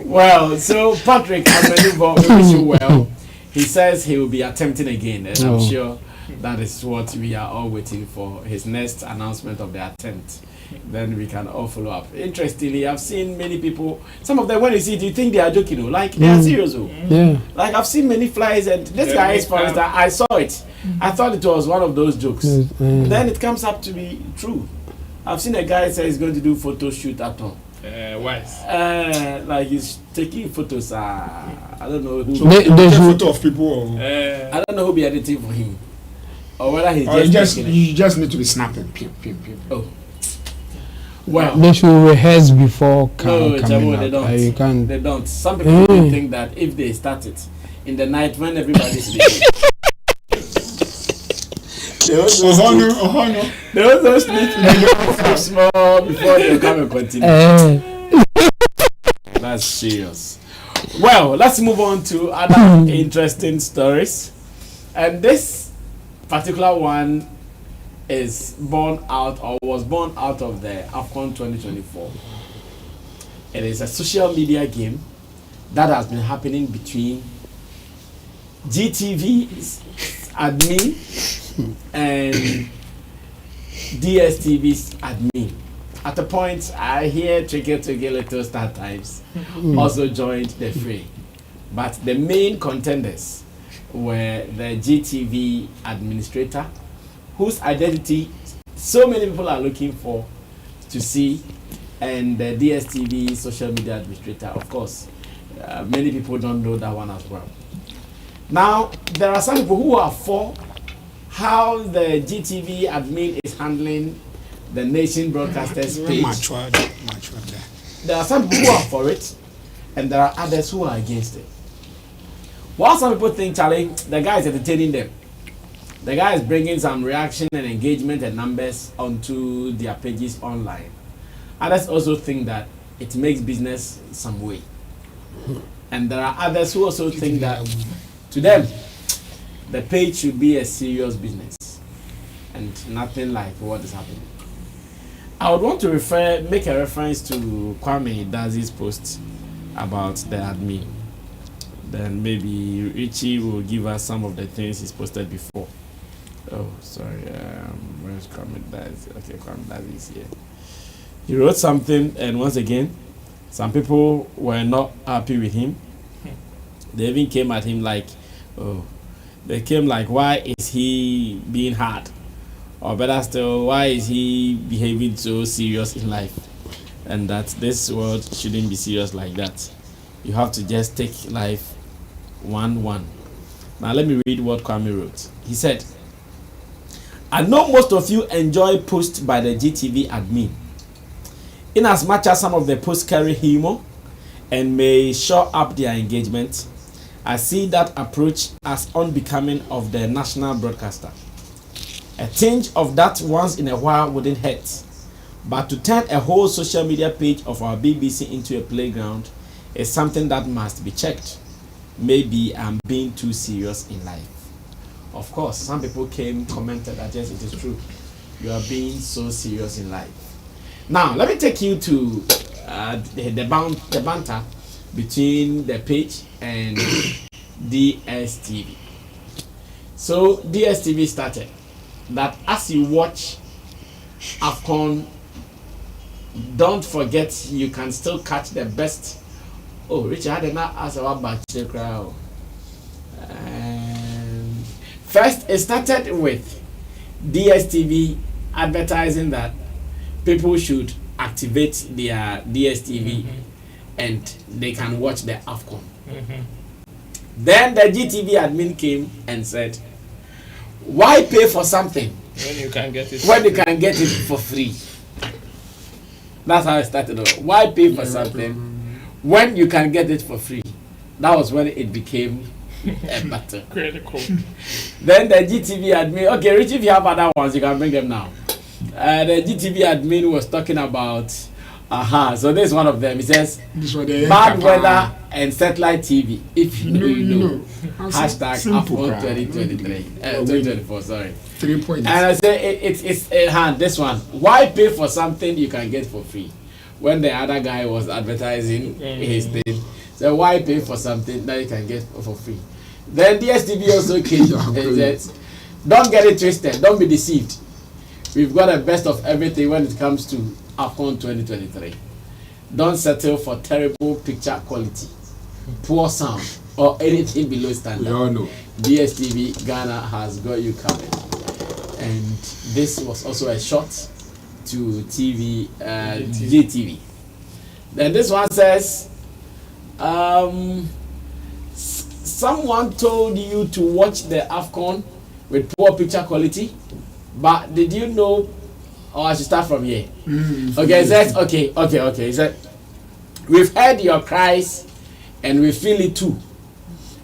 Well, so Patrick Amenuvo, we wish you well. He says he will be attempting again, and I'm sure that is what we are all waiting for, his next announcement of the attempt. Then we can all follow up. Interestingly, I've seen many people, some of them, when you see it, you think they are joking, like they are serious. Yeah. Like, I've seen many flyers, and this guy is, for instance, I saw it. I thought it was one of those jokes. Then it comes up to be true. I've seen a guy say he's going to do photo shoot at home. Why? Like, he's taking photos. I don't know who. So they photo of people. Or, I don't know who be editing for him, or whether he's you just need to be snapping. Oh. Well, they should rehearse before coming they don't. You can't. They don't. Some people think that if they start it in the night when everybody's sleeping, they also sleep small before they come and continue. That's serious. Well, let's move on to other interesting stories, and this particular one was born out of the AFCON 2024. It is a social media game that has been happening between GTV's admin and DSTV's admin. At a point, I hear Tricky Little Star Times also joined the fray. But the main contenders were the GTV administrator, whose identity so many people are looking for to see, and the DStv social media administrator. Of course, many people don't know that one as well. Now, there are some people who are for how the GTV admin is handling the nation broadcasters page. There are some people who are for it, and there are others who are against it. While some people think, Charlie, the guy is entertaining them, the guy is bringing some reaction and engagement and numbers onto their pages online. Others also think that it makes business some way. And there are others who also think that, to them, the page should be a serious business and nothing like what is happening. I would want to make a reference to Kuami Dazi's post about the admin. Then maybe Richie will give us some of the things he's posted before. Oh, sorry. Where's Kuami Dazi? Okay, Kuami Dazi is here. He wrote something, and once again, some people were not happy with him. They even came at him like, why is he being hard? Or better still, why is he behaving so serious in life? And that this world shouldn't be serious like that. You have to just take life 1-1. Now let me read what Kuami wrote. He said, I know most of you enjoy posts by the GTV admin. In as much as some of the posts carry humor and may show up their engagement, I see that approach as unbecoming of the national broadcaster. A tinge of that once in a while wouldn't hurt, but to turn a whole social media page of our BBC into a playground is something that must be checked. Maybe I'm being too serious in life. Of course, some people commented that yes, it is true. You are being so serious in life. Now, let me take you to the banter between the page and DStv. So, DStv started that as you watch AFCON, don't forget you can still catch the best. Oh, Richard, I did not ask about the crowd. First, it started with DStv advertising that people should activate their DStv and they can watch the AFCON. Then the GTV admin came and said, why pay for something when you can get it? When you can get it for free. That's how it started off. Why pay for something when you can get it for free? That was when it became a matter. Critical. Then the GTV admin, okay, Rich, if you have other ones, you can bring them now. The GTV admin was talking about, so this is one of them. He says, bad weather and satellite TV. If you know, you know. Hashtag AFCON 2023. 2024, sorry. 3 points. And I say, it's this one. Why pay for something you can get for free? When the other guy was advertising his thing, so why pay for something that you can get for free? Then DStv also came and said, don't get it twisted, don't be deceived. We've got a best of everything when it comes to AFCON 2023. Don't settle for terrible picture quality, poor sound, or anything below standard. We all know. DStv Ghana has got you covered. And this was also a shot to TV, GTV. Then this one says, someone told you to watch the AFCON with poor picture quality, but did you know? Oh, I should start from here. Okay, it says, okay. It said, we've heard your cries and we feel it too.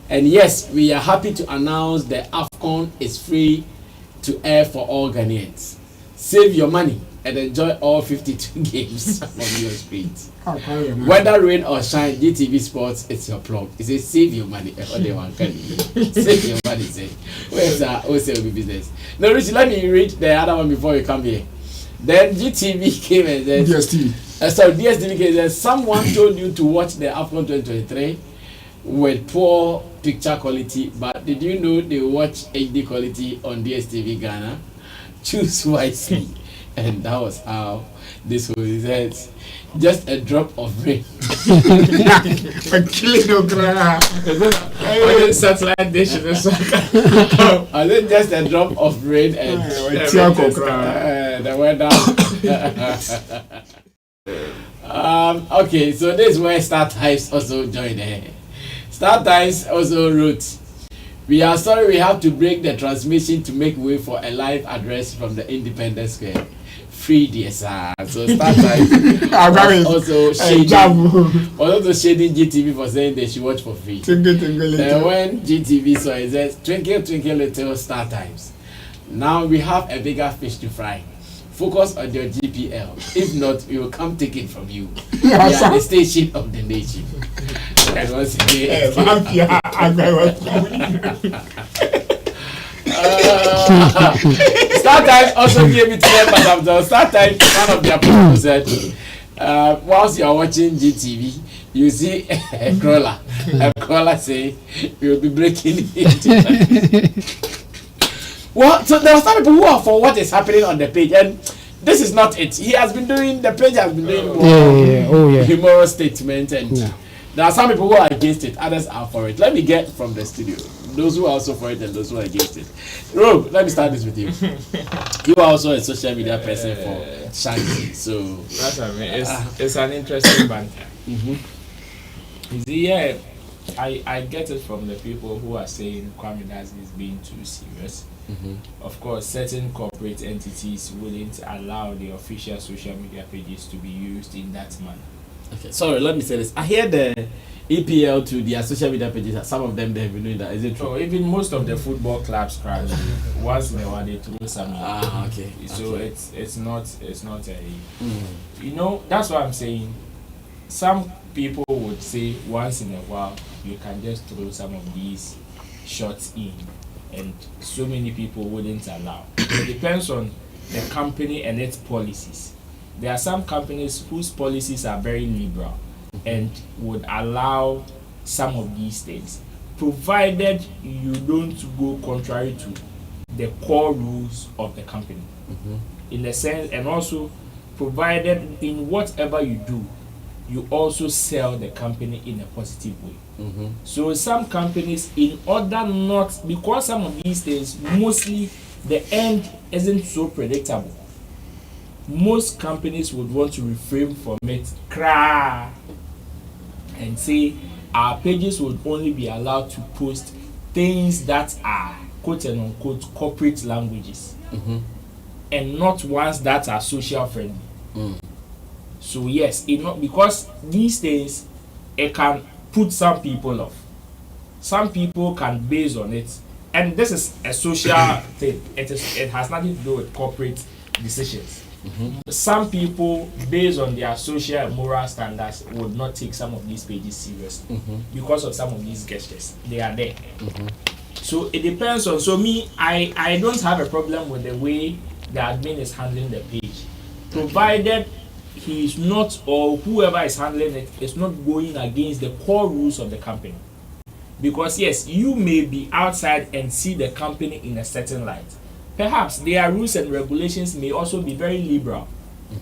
And yes, we are happy to announce the AFCON is free to air for all Ghanaians. Save your money and enjoy all 52 games on your screen. Whether rain or shine, GTV Sports, it's your plug. It says save your money. Save your money. Say, where's our wholesale business? No, Richie, let me read the other one before you come here. Then GTV came and said, DStv came and said, someone told you to watch the AFCON 2023 with poor picture quality, but did you know they watch HD quality on DStv Ghana? Choose wisely. And that was how this was said. Just a drop of rain. Satellite dish. I said just a drop of rain and the weather. Okay, so this is where Star Times also joined. Star Times also wrote, we are sorry we have to break the transmission to make way for a live address from the Independence Square. Free DSR. So Star Times also shading GTV for saying they should watch for free. Then when GTV saw it, says, twinkle, twinkle, little Star Times. Now we have a bigger fish to fry. Focus on your GPL. If not, we will come take it from you. We are the station of the nation. And once again, Star Times also gave it to them, but Star Times, one of their people said, whilst you are watching GTV, you see a crawler say, we will be breaking it. Well, so there are some people who are for what is happening on the page, and this is not it. He has been doing, the page has been doing humorous statements, and there are some people who are against it, others are for it. Let me get from the studio those who are also for it and those who are against it. Rob, let me start this with you. You are also a social media person for Shanti, so that's what I mean. It's an interesting banter. You see, I get it from the people who are saying Kuami is being too serious. Of course, certain corporate entities wouldn't allow the official social media pages to be used in that manner. Okay, sorry, let me say this. I hear the EPL to their social media pages. Some of them they have been doing that. Is it true? So even most of the football clubs crash once in a while they throw some. Okay. So it's not a. You know, that's what I'm saying. Some people would say once in a while you can just throw some of these shots in, and so many people wouldn't allow. It depends on the company and its policies. There are some companies whose policies are very liberal and would allow some of these things, provided you don't go contrary to the core rules of the company. In the sense, and also provided in whatever you do, you also sell the company in a positive way. So some companies, in order not, because some of these things, mostly the end isn't so predictable, most companies would want to refrain from it and say our pages would only be allowed to post things that are quote and unquote corporate languages, and not ones that are social friendly. So yes, because these things, it can put some people off. Some people can base on it, and this is a social thing. It has nothing to do with corporate decisions. Some people, based on their social and moral standards, would not take some of these pages seriously because of some of these gestures. They are there. So it depends on. So me, I don't have a problem with the way the admin is handling the page, provided he is not, or whoever is handling it is not going against the core rules of the company. Because yes, you may be outside and see the company in a certain light. Perhaps their rules and regulations may also be very liberal,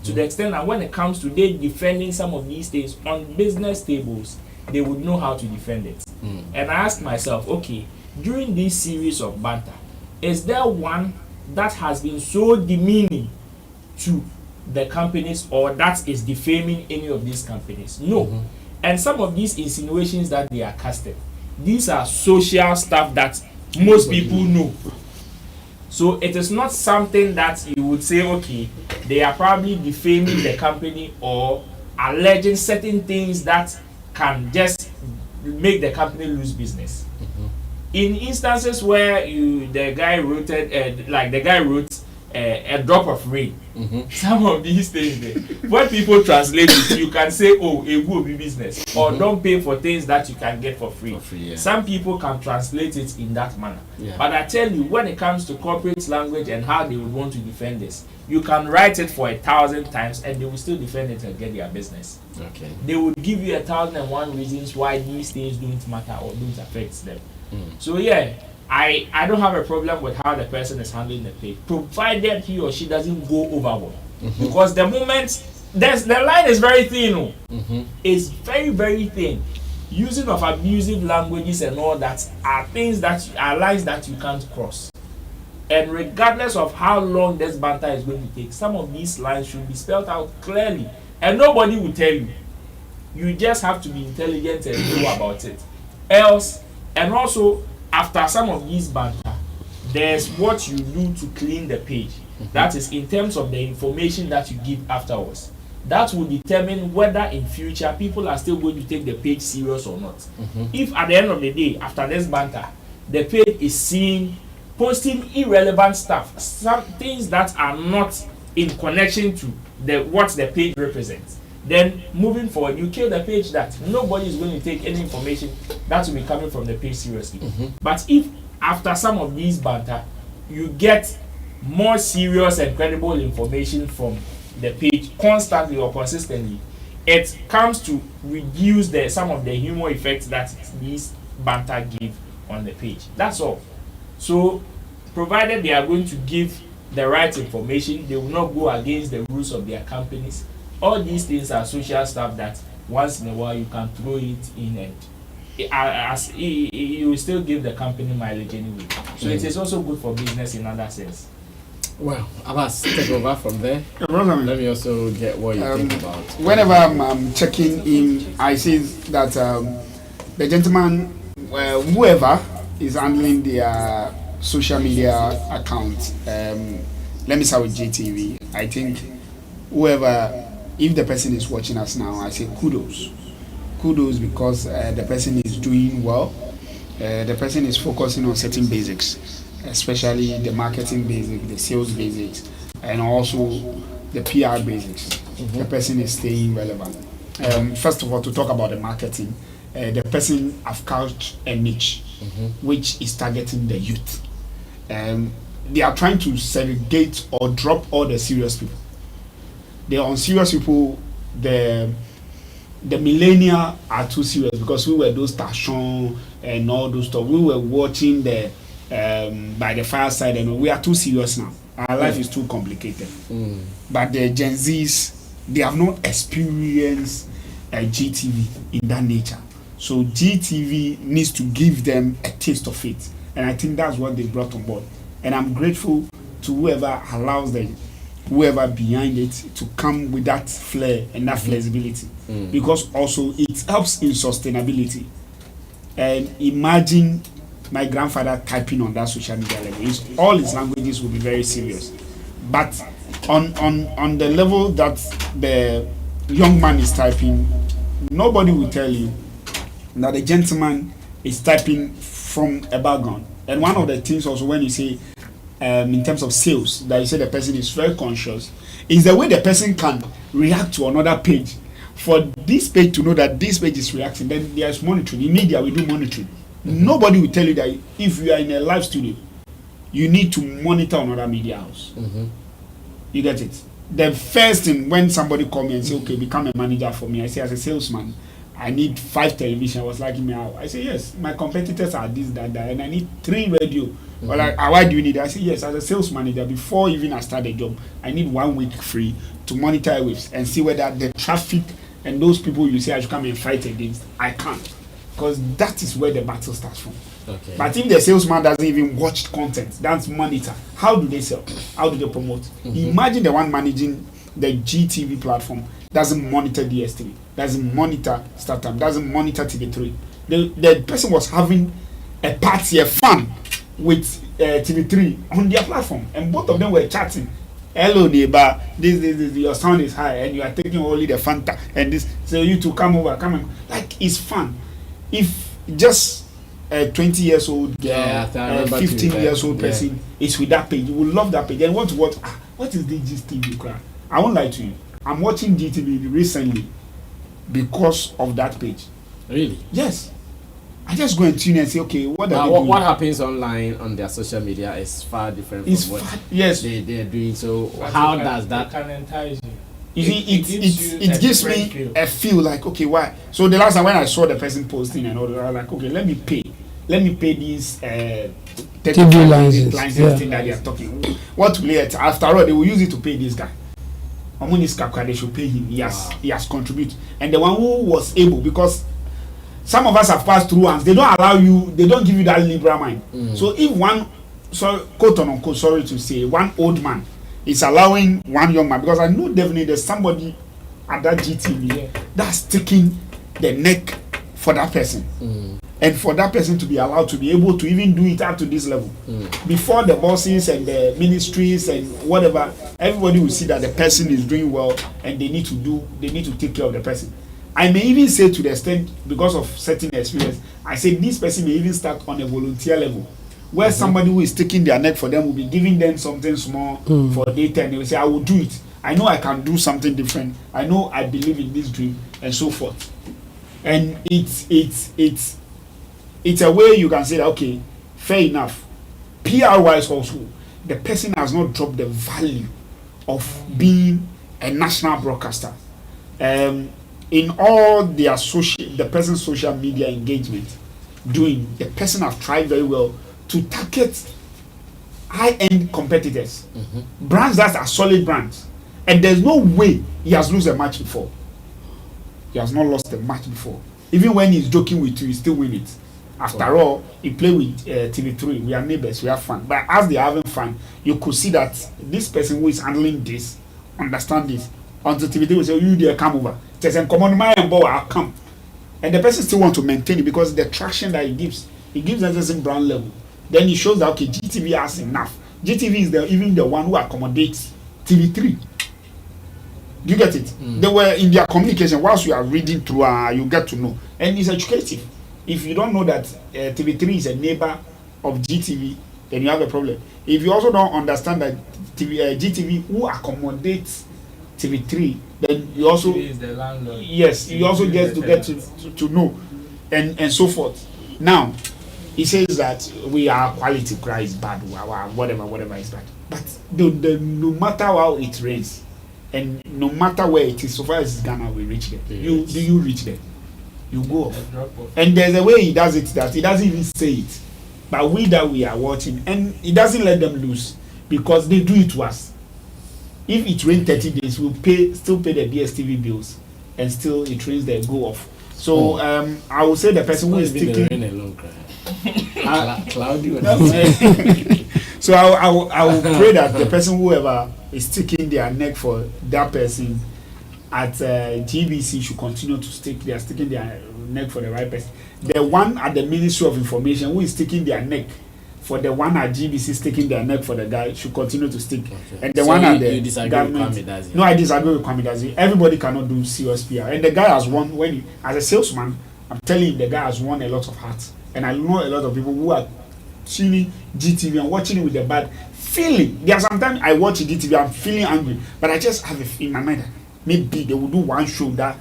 to the extent that when it comes to they defending some of these things on business tables, they would know how to defend it. And I asked myself, okay, during this series of banter, is there one that has been so demeaning to the companies, or that is defaming any of these companies? No. And some of these insinuations that they are casting, these are social stuff that most people know. So it is not something that you would say, okay, they are probably defaming the company or alleging certain things that can just make the company lose business. In instances where the guy wrote a drop of rain, some of these things, when people translate it, you can say, oh, it will be business, or don't pay for things that you can get for free. Some people can translate it in that manner. But I tell you, when it comes to corporate language and how they would want to defend this, you can write it for 1,000 times and they will still defend it and get their business. They would give you 1,001 reasons why these things don't matter or don't affect them. So yeah, I don't have a problem with how the person is handling the page, provided he or she doesn't go overboard. Because the moment the line is very thin, it's very, very thin. Using of abusive languages and all that are things that are lines that you can't cross. And regardless of how long this banter is going to take, some of these lines should be spelled out clearly, and nobody will tell you. You just have to be intelligent and know about it. Else, and also, after some of these banter, there's what you do to clean the page. That is in terms of the information that you give afterwards. That will determine whether in future people are still going to take the page serious or not. If at the end of the day, after this banter, the page is seen posting irrelevant stuff, some things that are not in connection to what the page represents, then moving forward, you kill the page. That nobody is going to take any information that will be coming from the page seriously. But if after some of these banter, you get more serious and credible information from the page constantly or consistently, it comes to reduce some of the humor effects that these banter give on the page. That's all. So provided they are going to give the right information, they will not go against the rules of their companies. All these things are social stuff that once in a while you can throw it in, and you will still give the company mileage anyway. So it is also good for business in other sense. Well, Abbas, take over from there. Let me also get what you think about. Whenever I'm checking in, I see that the gentleman, whoever is handling their social media account, let me start with GTV. I think whoever if the person is watching us now, I say kudos. Kudos because the person is doing well. The person is focusing on certain basics, especially the marketing basics, the sales basics, and also the PR basics. The person is staying relevant. First of all, to talk about the marketing, the person have couched a niche, which is targeting the youth. They are trying to segregate or drop all the serious people. The unserious people, the millennials are too serious because we were those station and all those stuff. We were watching the by the fireside and we are too serious now. Our life is too complicated. But the Gen Zs, they have not experienced GTV in that nature. So GTV needs to give them a taste of it. And I think that's what they brought on board. And I'm grateful to whoever allows them, whoever behind it, to come with that flair and that flexibility. Because also it helps in sustainability. And imagine my grandfather typing on that social media level. All his languages will be very serious. But on the level that the young man is typing, nobody will tell you that the gentleman is typing from a background. And one of the things also when you say in terms of sales, that you say the person is very conscious, is the way the person can react to another page. For this page to know that this page is reacting, then there's monitoring. In media, we do monitoring. Nobody will tell you that if you are in a live studio, you need to monitor another media house. You get it? The first thing when somebody call me and say, okay, become a manager for me, I say as a salesman, I need 5 television. I was like, me out. I say, yes, my competitors are this, that, and I need 3 radio. Or like, why do you need it? I say, yes, as a sales manager, before even I start the job, I need 1 week free to monitor airwaves and see whether the traffic and those people you say I should come and fight against, I can't. Because that is where the battle starts from. Okay. But if the salesman doesn't even watch content, that's monitor. How do they sell? How do they promote? Imagine the one managing the GTV platform doesn't monitor DStv, doesn't monitor StarTime, doesn't monitor TV3. The person was having a party, a fun with TV3 on their platform, and both of them were chatting. Hello neighbor, this your sound is high, and you are taking only the Fanta, and this, so you to come over, like it's fun. If just a 20 years old girl, 15 years old person is with that page, you will love that page and want to watch. What is this GTV crap? I won't lie to you. I'm watching GTV recently because of that page. Really? Yes. I just go and tune and say, okay, what are they doing? What happens online on their social media is far different from what they're doing. So how does that? It gives me a feel like, okay, why? So the last time when I saw the person posting and all that, I was like, okay, let me pay these TV licenses thing that they are talking. What will it? After all, they will use it to pay this guy. They should pay him. He has contributed. And the one who was able, because some of us have passed through and they don't allow you, they don't give you that liberal mind. So if one, quote unquote, sorry to say, one old man is allowing one young man, because I know definitely there's somebody at that GTV that's taking the neck for that person. And for that person to be allowed to be able to even do it up to this level. Before the bosses and the ministries and whatever, everybody will see that the person is doing well and they need to take care of the person. I may even say to the extent, because of certain experience, I say this person may even start on a volunteer level, where somebody who is taking their neck for them will be giving them something small for data, and they will say, I will do it. I know I can do something different. I know I believe in this dream, and so forth. And it's a way you can say that, okay, fair enough. PR wise also, the person has not dropped the value of being a national broadcaster. In all their the person's social media engagement the person have tried very well to target high-end competitors, brands that are solid brands, and there's no way he has lost a match before. He has not lost a match before. Even when he's joking with you, he still win it. After all, he play with TV3. We are neighbors. We have fun. But as they are having fun, you could see that this person who is handling this understand this. Until TV3 will say, "You there, come over." There's a common man, boy, I'll come. And the person still want to maintain it because the traction that he gives us the same brand level. Then he shows that okay, GTV has enough. GTV is even the one who accommodates TV3. Do you get it? They were in their communication. Whilst you are reading through, you get to know, and it's educative. If you don't know that TV3 is a neighbor of GTV, then you have a problem. If you also don't understand that GTV who accommodates TV3, then you also TV is the landlord. yes, you also get to know, and so forth. Now, he says that we are quality cry is bad, whatever is bad. But the no matter how it rains, and no matter where it is, so far as it's Ghana, we reach there. Do you reach there? You go off. And there's a way he does it that he doesn't even say it. But we are watching, and he doesn't let them lose because they do it to us. If it rains 30 days, we'll still pay the DStv bills, and still it rains there, go off. So I will say the person who is taking cloudy. So I will pray that the person whoever is sticking their neck for that person at GBC should continue to stick. They are sticking their neck for the right person. The one at the Ministry of Information who is sticking their neck for the one at GBC sticking their neck for the guy should continue to stick. Okay. And the so one at the government. No, I disagree with Kuami Dazi. Everybody cannot do serious PR. And the guy has won as a salesman. I'm telling you, the guy has won a lot of hearts. And I know a lot of people who are tuning GTV and watching it with a bad feeling. There are sometimes I watch GTV, I'm feeling angry, but I just have in my mind that maybe they will do one show that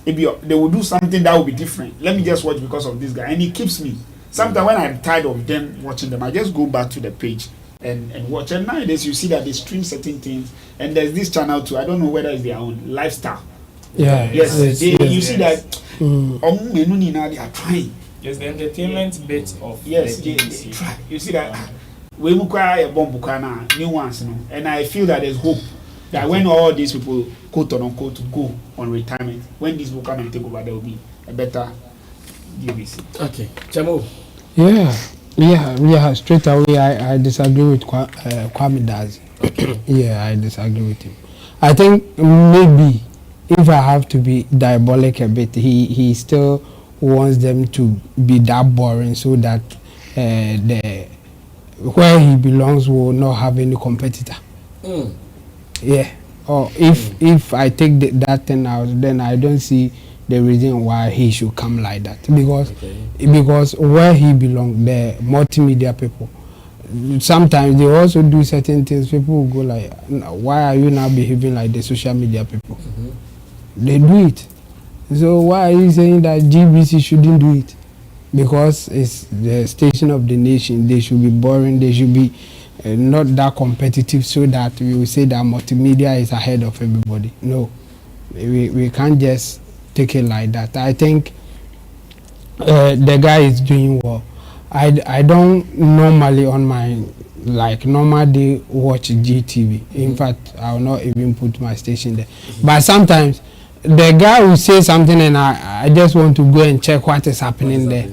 maybe they will do something that will be different. Let me just watch because of this guy, and it keeps me. Sometimes when I'm tired of them watching them, I just go back to the page and watch. And nowadays you see that they stream certain things, and there's this channel too. I don't know whether it's their own lifestyle. Yeah. Yes. You see that. They are trying. Yes, the entertainment bit of yes, they try. You see that we require a bomb new ones, and I feel that there's hope that when all these people quote unquote go on retirement, when these will come and take over, there will be a better DBC. Okay, Chamo. Yeah. Straight away, I disagree with Kuami Dazi. Yeah, I disagree with him. I think maybe if I have to be diabolic a bit, he still wants them to be that boring so that where he belongs will not have any competitor. Yeah. Or if I take that thing out, then I don't see the reason why he should come like that. Because where he belongs, the multimedia people, sometimes they also do certain things. People will go like, why are you now behaving like the social media people? They do it. So why are you saying that GBC shouldn't do it? Because it's the station of the nation. They should be boring. They should be not that competitive so that we will say that multimedia is ahead of everybody. No, we can't just take it like that. I think the guy is doing well. I don't normally on my normal day watch GTV. In fact, I will not even put my station there. But sometimes the guy will say something and I just want to go and check what is happening there.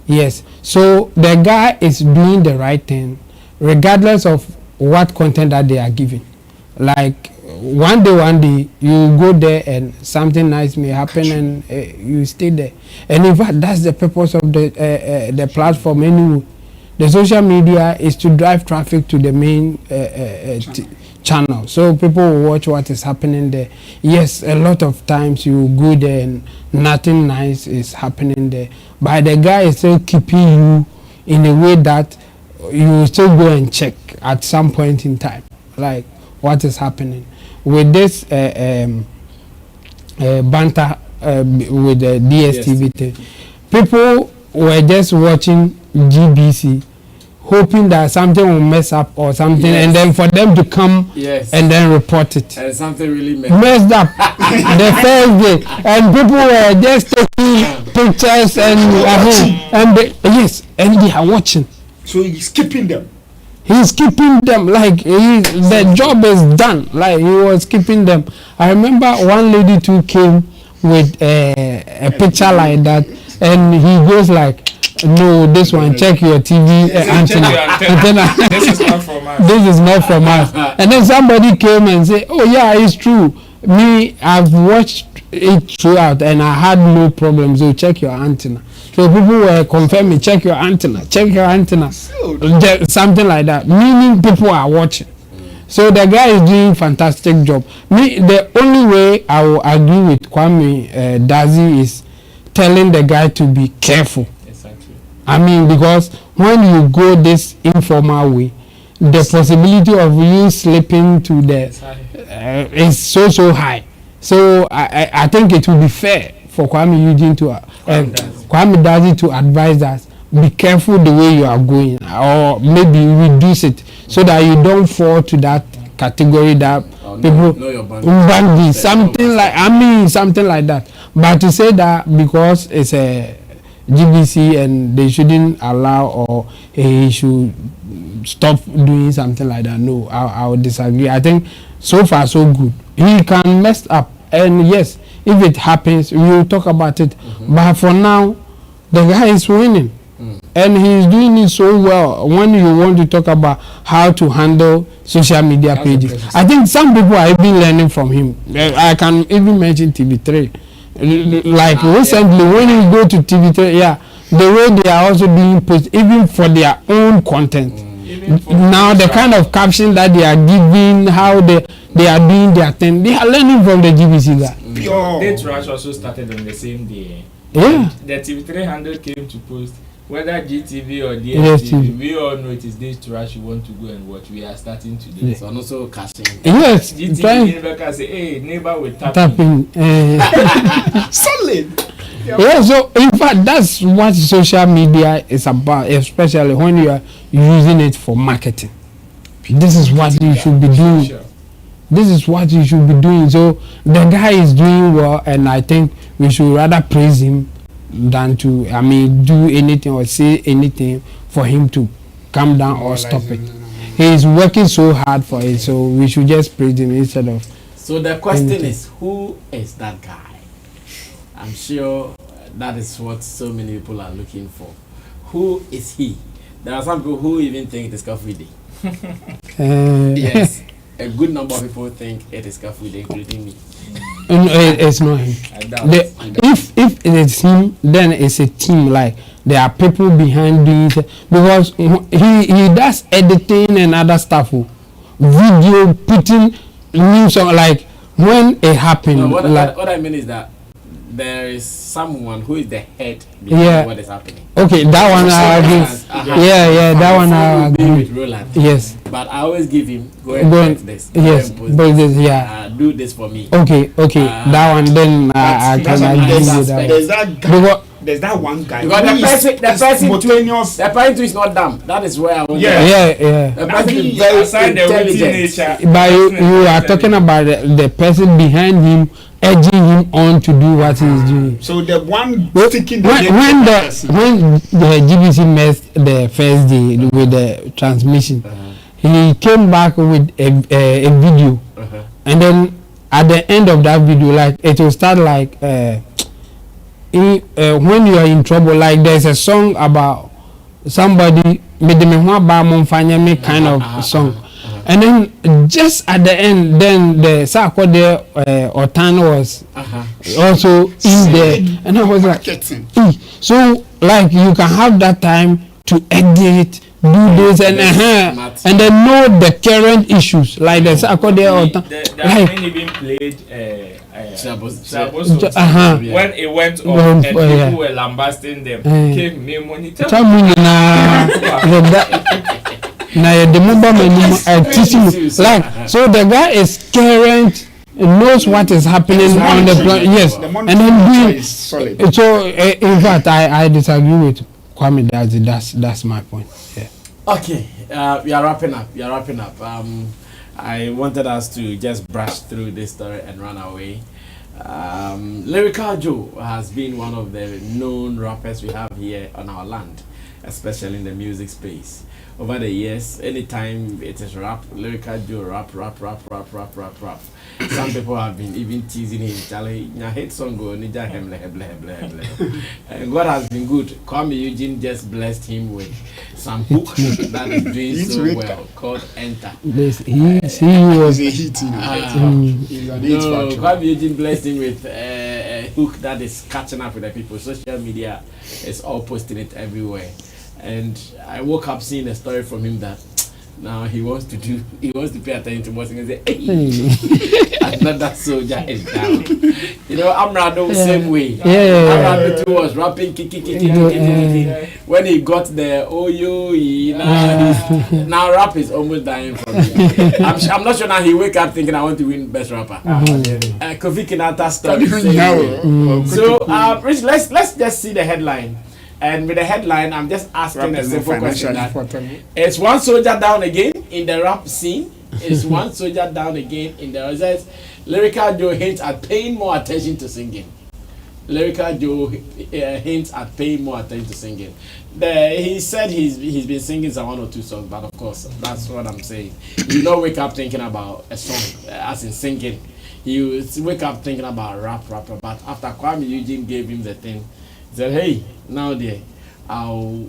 Yes. So the guy is doing the right thing regardless of what content that they are giving. Like one day you go there and something nice may happen and you stay there. And in fact, that's the purpose of the platform anyway. The social media is to drive traffic to the main channel, so people will watch what is happening there. Yes, a lot of times you go there and nothing nice is happening there, but the guy is still keeping you in a way that you will still go and check at some point in time, like what is happening with this banter with the DStv thing. People were just watching GBC hoping that something will mess up or something, and then for them to come and then report it. And something really messed up the first day, and people were just taking pictures and they are watching. So he's keeping them. He's keeping them like the job is done. Like he was keeping them. I remember one lady too came with a picture like that, and he goes like, no, this one, check your TV antenna. This is not from us. This is not from us. And then somebody came and said, oh yeah, it's true. Me, I've watched it throughout and I had no problem. So check your antenna. So people were confirming, check your antenna. Something like that. Meaning people are watching. So the guy is doing fantastic job. Me, the only only way I will agree with Kwame Dazi is telling the guy to be careful. Exactly. I mean, because when you go this informal way, the possibility of you slipping to the is so high. So I think it will be fair for Kwame Eugene to Kwame Dazi to advise us, be careful the way you are going, or maybe reduce it so that you don't fall to that category that people bandit, something like, I mean, something like that. But to say that because it's a GBC and they shouldn't allow, or he should stop doing something like that, no, I would disagree. I think so far so good. He can mess up, and yes, if it happens, we will talk about it. But for now, the guy is winning. And he's doing it so well. When you want to talk about how to handle social media pages, I think some people are even learning from him. I can even mention TV3. Like recently, when you go to TV3, yeah, the way they are also being posted, even for their own content. Now the kind of caption that they are giving, how they are doing their thing, they are learning from the GBC guy. Day Trash also started on the same day. Yeah. The TV3 handle came to post. Whether GTV or DStv, we all know it is Day Trash you want to go and watch. We are starting today. So and also cashing. Yes. GTV neighbor say, hey, neighbor with Tapping. Solid. Yeah, so in fact, that's what social media is about, especially when you are using it for marketing. This is what you should be doing. This is what you should be doing. So the guy is doing well, and I think we should rather praise him than to, I mean, do anything or say anything for him to come down or stop it. He is working so hard for it, so we should just praise him instead of. So the question is, who is that guy? I'm sure that is what so many people are looking for. Who is he? There are some people who even think it is Kafudi. Yes, a good number of people think it is Kafudi, including me. No, it's not him. If it is him, then it's a team. Like there are people behind doing it, because he does editing and other stuff, video, putting news on, like when it happened. No, what I mean is that there is someone who is the head behind what is happening. Okay, that one I agree. Yeah, that one I agree. With Roland. Yes. But I always give him go and text this. Yes, but this, yeah. Do this for me. Okay. That one then I can agree with that. There's that guy. There's that one guy. Because the person spontaneous. The person is not dumb. That is where I want. Yeah. The person is very intelligent. But you are talking about the person behind him, edging him on to do what he is doing. So the one sticking when the GBC messed the first day with the transmission, he came back with a video, and then at the end of that video, like it will start like when you are in trouble, like there's a song about somebody kind of song. And then just at the end, then the Sakode Otan was also in there, and I was like, so like you can have that time to edit, do this and then know the current issues, like the Sakode Otan. Like even played when it went on and people were lambasting them. Gave me money. The mobile teaching, like, so the guy is current, knows what is happening on the planet. Yes, and then doing so. In fact, I disagree with Kwame Dazi. That's my point. Yeah. Okay, we are wrapping up. I wanted us to just brush through this story and run away. Lyrical Joe has been one of the known rappers we have here on our land, especially in the music space. Over the years, anytime it is rap, Lyrical Joe rap. Some people have been even teasing him, Charlie, your hit song go, Nija Hemble. And God has been good. Kuami Eugene just blessed him with some hook that is doing so well, called Enter. He was a hit. Kuami Eugene blessed him with a hook that is catching up with the people. Social media is all posting it everywhere. And I woke up seeing a story from him that Now he wants to pay attention to what's and say, hey, another soldier is down. You know, Amrado same way. Amrado too was rapping, when he got the now rap is almost dying for me. I'm not sure now he wake up thinking I want to win best rapper. Kofi Kinata story. So Rich, let's just see the headline. And with the headline, I'm just asking a simple question. Is one soldier down again in the rap scene? Is one soldier down again in the results? Lyrical Joe hints at paying more attention to singing. Lyrical Joe hints at paying more attention to singing. He said he's been singing some 1 or 2 songs, but of course, that's what I'm saying. You don't wake up thinking about a song, as in singing. You wake up thinking about rapper. But after Kuami Eugene gave him the thing, he said, hey, now there, I'll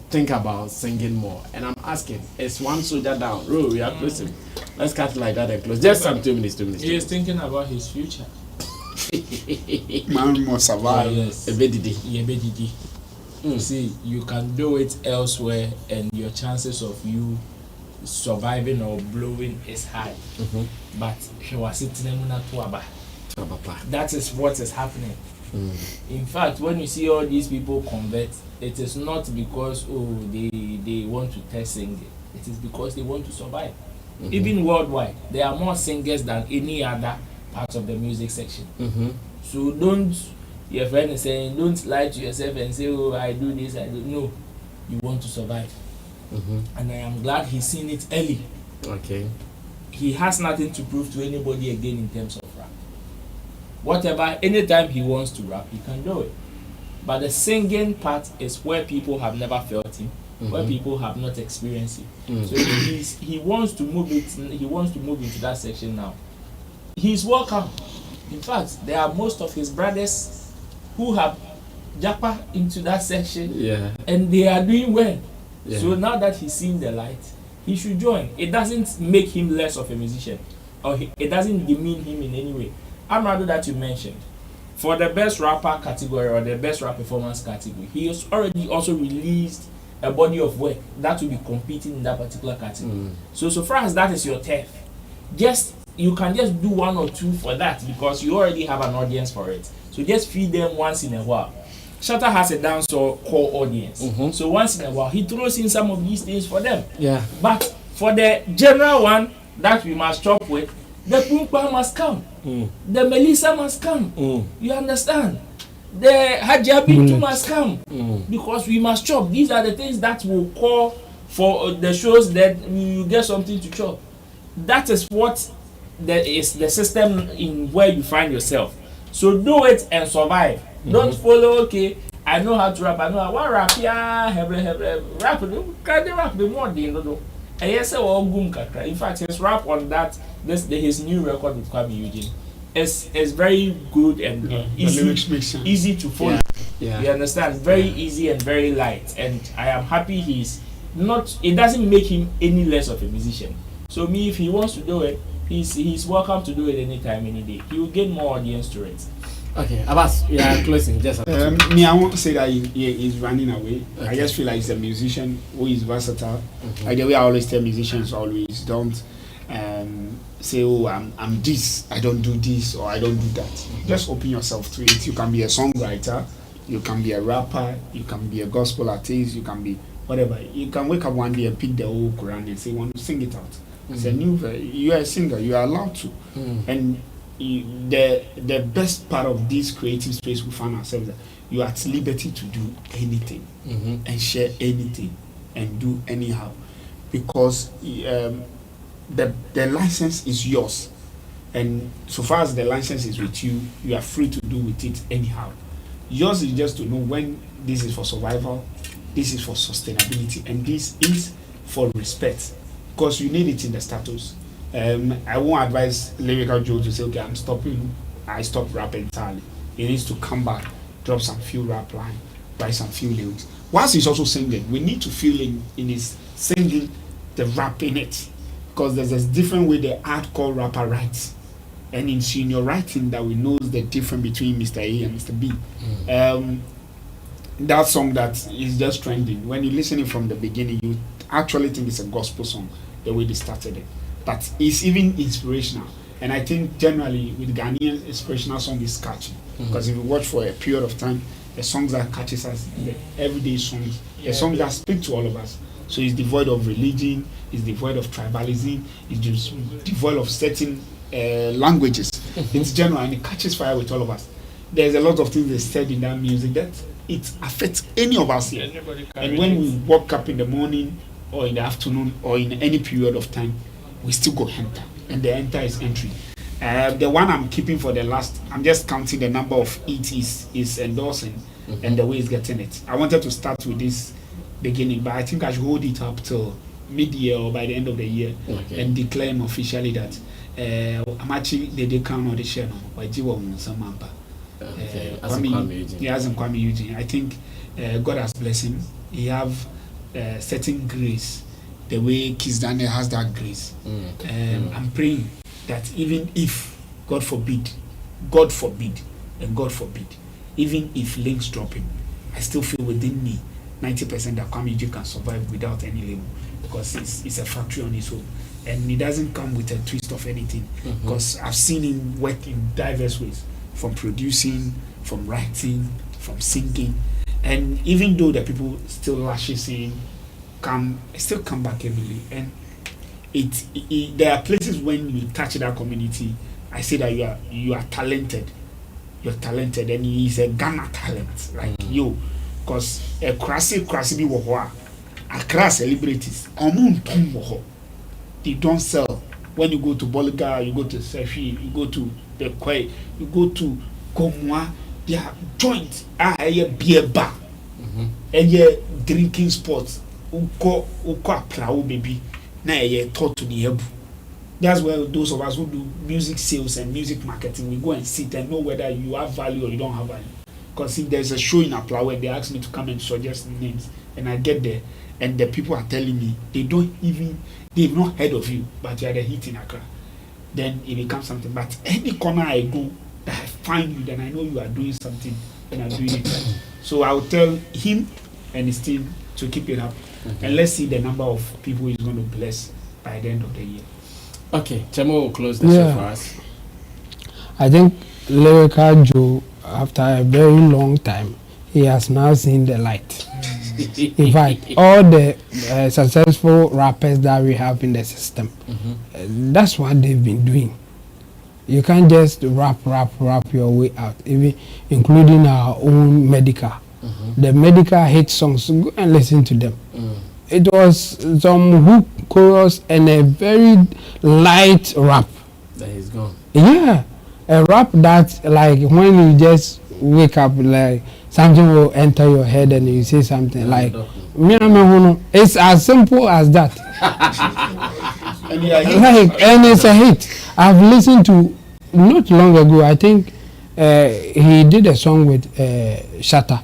think about singing more. And I'm asking, is one soldier down? Ro, we are closing. Let's cut like that and close. Just some 2 minutes. He is thinking about his future. Man must survive. Yes. See, you can do it elsewhere, and your chances of you surviving or blowing is high. But he was sitting in that is what is happening. In fact, when you see all these people convert, it is not because they want to test singing. It is because they want to survive. Even worldwide, there are more singers than any other part of the music section. So your friend is saying, don't lie to yourself and say, oh, I do this, I do. No, you want to survive. And I am glad he's seen it early. Okay. He has nothing to prove to anybody again in terms of rap. Whatever, anytime he wants to rap, he can do it. But the singing part is where people have never felt him, where people have not experienced it. So he wants to move it. He wants to move into that section now. He's welcome. In fact, there are most of his brothers who have japa into that section, and they are doing well. So now that he's seen the light, he should join. It doesn't make him less of a musician, or it doesn't demean him in any way. Amrado that you mentioned, for the best rapper category or the best rap performance category, he has already also released a body of work that will be competing in that particular category. So far as that is your turf, you can just do 1 or 2 for that because you already have an audience for it. So just feed them once in a while. Shatta has a dancehall core audience. So once in a while, he throws in some of these things for them. But for the general one that we must chop with, the Pumpa must come. The Melissa must come. You understand? The Hajabi must come. Because we must chop. These are the things that will call for the shows that you get something to chop. That is what is the system in where you find yourself. So do it and survive. Don't follow, okay, I know how to rap, I know how to rap, rap, can they rap the more than you know? And yes, in fact, his rap on that, his new record with Kuami Eugene is very good and easy to follow. You understand? Very easy and very light. And I am happy it doesn't make him any less of a musician. So if he wants to do it, he's welcome to do it anytime, any day. He will gain more audience to it. Okay, Abbas, we are closing. Just me, I won't say that he is running away. Okay. I just feel like he's a musician who is versatile. Like the way I always tell musicians, always don't say, oh, I'm this, I don't do this, or I don't do that. Just open yourself to it. You can be a songwriter, you can be a rapper, you can be a gospel artist, you can be whatever. You can wake up one day and pick the whole Quran and say, you want to sing it out. It's a new, you are a singer, you are allowed to. And the best part of this creative space we find ourselves that you are at liberty to do anything and share anything and do anyhow, because the license is yours, and so far as the license is with you, you are free to do with it anyhow. Yours is just to know when this is for survival, this is for sustainability, and this is for respect, because you need it in the status. I won't advise Lyrical Joe to say, okay, I stop rapping entirely. He needs to come back, drop some few rap line, write some few lyrics. Whilst he's also singing, we need to feel in his singing the rap in it, because there's a different way the hardcore rapper writes, and it's in your writing that we know the difference between Mr. A and Mr. B. That song that is just trending, when you listen it from the beginning, you actually think it's a gospel song. the way they started it. But it's even inspirational. And I think generally with Ghanaian inspirational song is catchy. Because if you watch for a period of time, the songs that catches us, the everyday songs, the songs that speak to all of us. So it's devoid of religion, it's devoid of tribalism, it's just devoid of certain languages. It's general and it catches fire with all of us. There's a lot of things they said in that music that it affects any of us here. And when we wake up in the morning or in the afternoon or in any period of time, we still go enter. And the enter is entry. The one I'm keeping for the last, I'm just counting the number of it is endorsing and the way it's getting it. I wanted to start with this beginning, but I think I should hold it up till mid-year or by the end of the year and declare him officially that I'm actually the crown of the channel by Jiwa Samampa. He hasn't Kuami Eugene. I think God has blessed him. He have certain grace, the way Kiss Daniel has that grace. I'm praying that even if God forbid, and God forbid, even if links drop him, I still feel within me 90% that Kuami Eugene can survive without any label, because it's a factory on his own, and he doesn't come with a twist of anything. Because I've seen him work in diverse ways, from producing, from writing, from singing, and even though the people still lashes in, still come back heavily. And it there are places when you touch that community, I say that you are talented. You're talented, and he is a Ghana talent, like you. Because a crasy be wohwa, a crass celebrities, they don't sell. When you go to Bolga, you go to Sefi, you go to the Kwai, you go to Komwa, they are joint, a beer bar, a drinking spots, uko plow baby, na a taught to the ebu. That's where those of us who do music sales and music marketing, we go and sit and know whether you have value or you don't have value. Because if there's a show in Apla where they ask me to come and suggest names, and I get there, and the people are telling me they've not heard of you, but you are the hit in Accra, then it becomes something. But any corner I go that I find you, then I know you are doing something and I'm doing it right. So I will tell him and his team to keep it up, and let's see the number of people he's going to bless by the end of the year. Okay, Chemo will close the show for us. I think Lyrical Joe, after a very long time, he has now seen the light. In fact, all the successful rappers that we have in the system, that's what they've been doing. You can't just rap your way out, even including our own Medical. The Medical hit songs, go and listen to them. It was some hook, chorus, and a very light rap. That he's gone. Yeah, a rap that, like, when you just wake up, like something will enter your head and you say something like it's as simple as that. And it's a hit. I've listened to not long ago, I think he did a song with Shatta.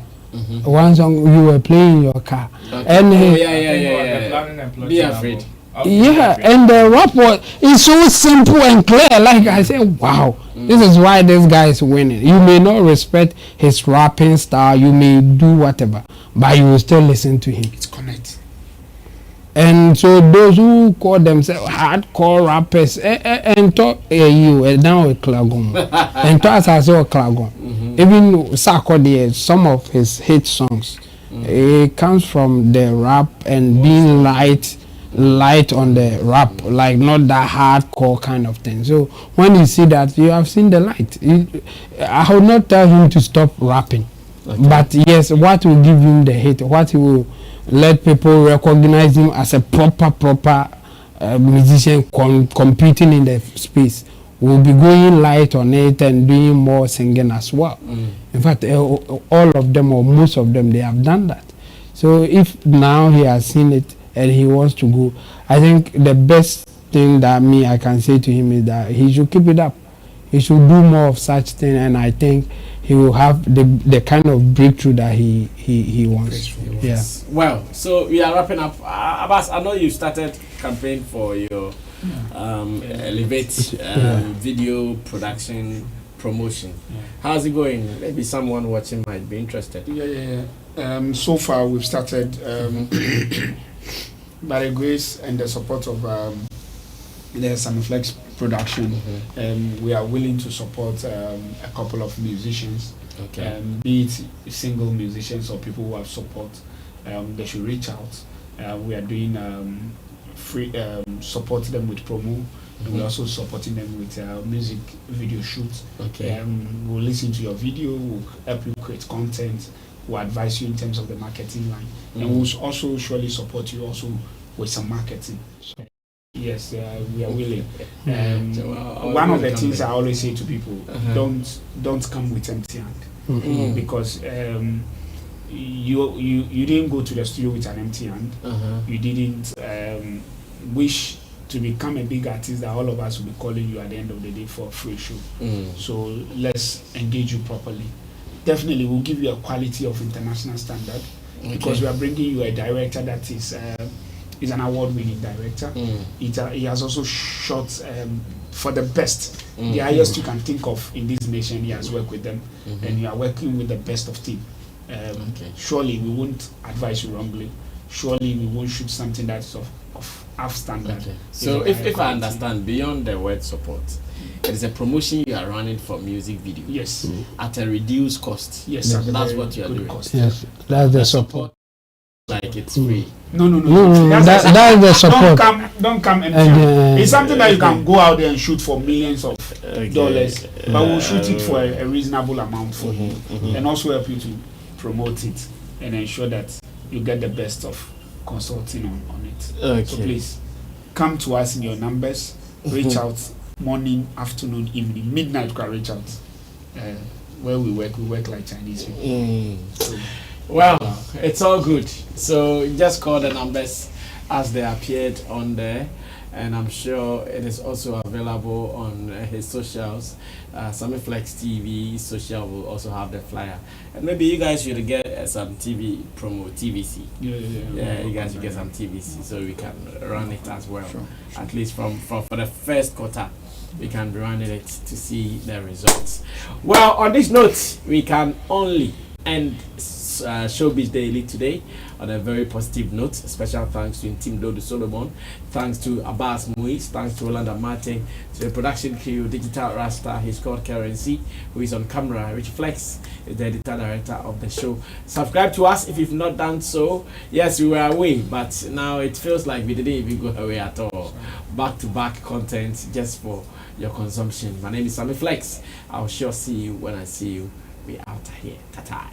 One song you were playing in your car. And Be Afraid. And the rap is so simple and clear. Like I said, wow, this is why this guy is winning. You may not respect his rapping style, you may do whatever, but you will still listen to him. It's connect. And so those who call themselves hardcore rappers, and talk you now a Klagon, and to us as well Klagon. Even Sarkodie, some of his hit songs, it comes from the rap and being light on the rap, like not that hardcore kind of thing. So when you see that, you have seen the light. I would not tell him to stop rapping, but yes, what will give him the hit, what will let people recognize him as a proper musician competing in the space, will be going light on it and doing more singing as well. In fact, all of them or most of them, they have done that. So if now he has seen it and he wants to go, I think the best thing that I can say to him is that he should keep it up. He should do more of such thing, and I think he will have the kind of breakthrough that he wants. Yeah. Well, so we are wrapping up. Abbas, I know you started campaign for your Elevate video production promotion. How's it going? Maybe someone watching might be interested. So far we've started by the grace and the support of the Sammy Flex production, we are willing to support a couple of musicians. Okay. Be it single musicians or people who have support, they should reach out. We are doing free support them with promo. And we're also supporting them with music video shoots. Okay. We'll listen to your video, we'll help you create content, we'll advise you in terms of the marketing line, and we'll also surely support you also with some marketing. So, yes, we are willing. One of the things I always say to people: don't come with empty hand, because you didn't go to the studio with an empty hand. You didn't wish to become a big artist that all of us will be calling you at the end of the day for a free show. So let's engage you properly. Definitely, we'll give you a quality of international standard, because we are bringing you a director that is an award-winning director. He has also shot for the best, the highest you can think of in this nation. He has worked with them, and you are working with the best of team. Surely we won't advise you wrongly. Surely we won't shoot something that's of half standard. So if I understand, beyond the word support, it is a promotion you are running for music video. Yes. At a reduced cost. Yes. That's what you are doing. Cost. Yes, that's the support. Like it's free. No. That's the support. Don't come empty. It's something that you can go out there and shoot for millions of dollars, but we'll shoot it for a reasonable amount for you, and also help you to promote it and ensure that you get the best of consulting on it. So please come to us in your numbers. Reach out morning, afternoon, evening, midnight. You can reach out. Where we work like Chinese people. So, well, it's all good. So just call the numbers as they appeared on there, and I'm sure it is also available on his socials. Sammy Flex TV social will also have the flyer, and maybe you guys should get some TV promo, TVC. Yeah, you guys should get some TVC so we can run it as well. Sure. At least for the first quarter, we can be running it to see the results. Well, on this note, we can only end Showbiz Daily today on a very positive note. Special thanks to Team Dodo Solomon, thanks to Abbas Muiz, thanks to Rolanda Martin, to the production crew, Digital Rasta, his called Currency, who is on camera. Rich Flex is the editor director of the show. Subscribe to us if you've not done so. Yes, we were away, but now it feels like we didn't even go away at all. Back-to-back content just for your consumption. My name is Sammy Flex. I'll sure see you when I see you. We out here. Ta-ta.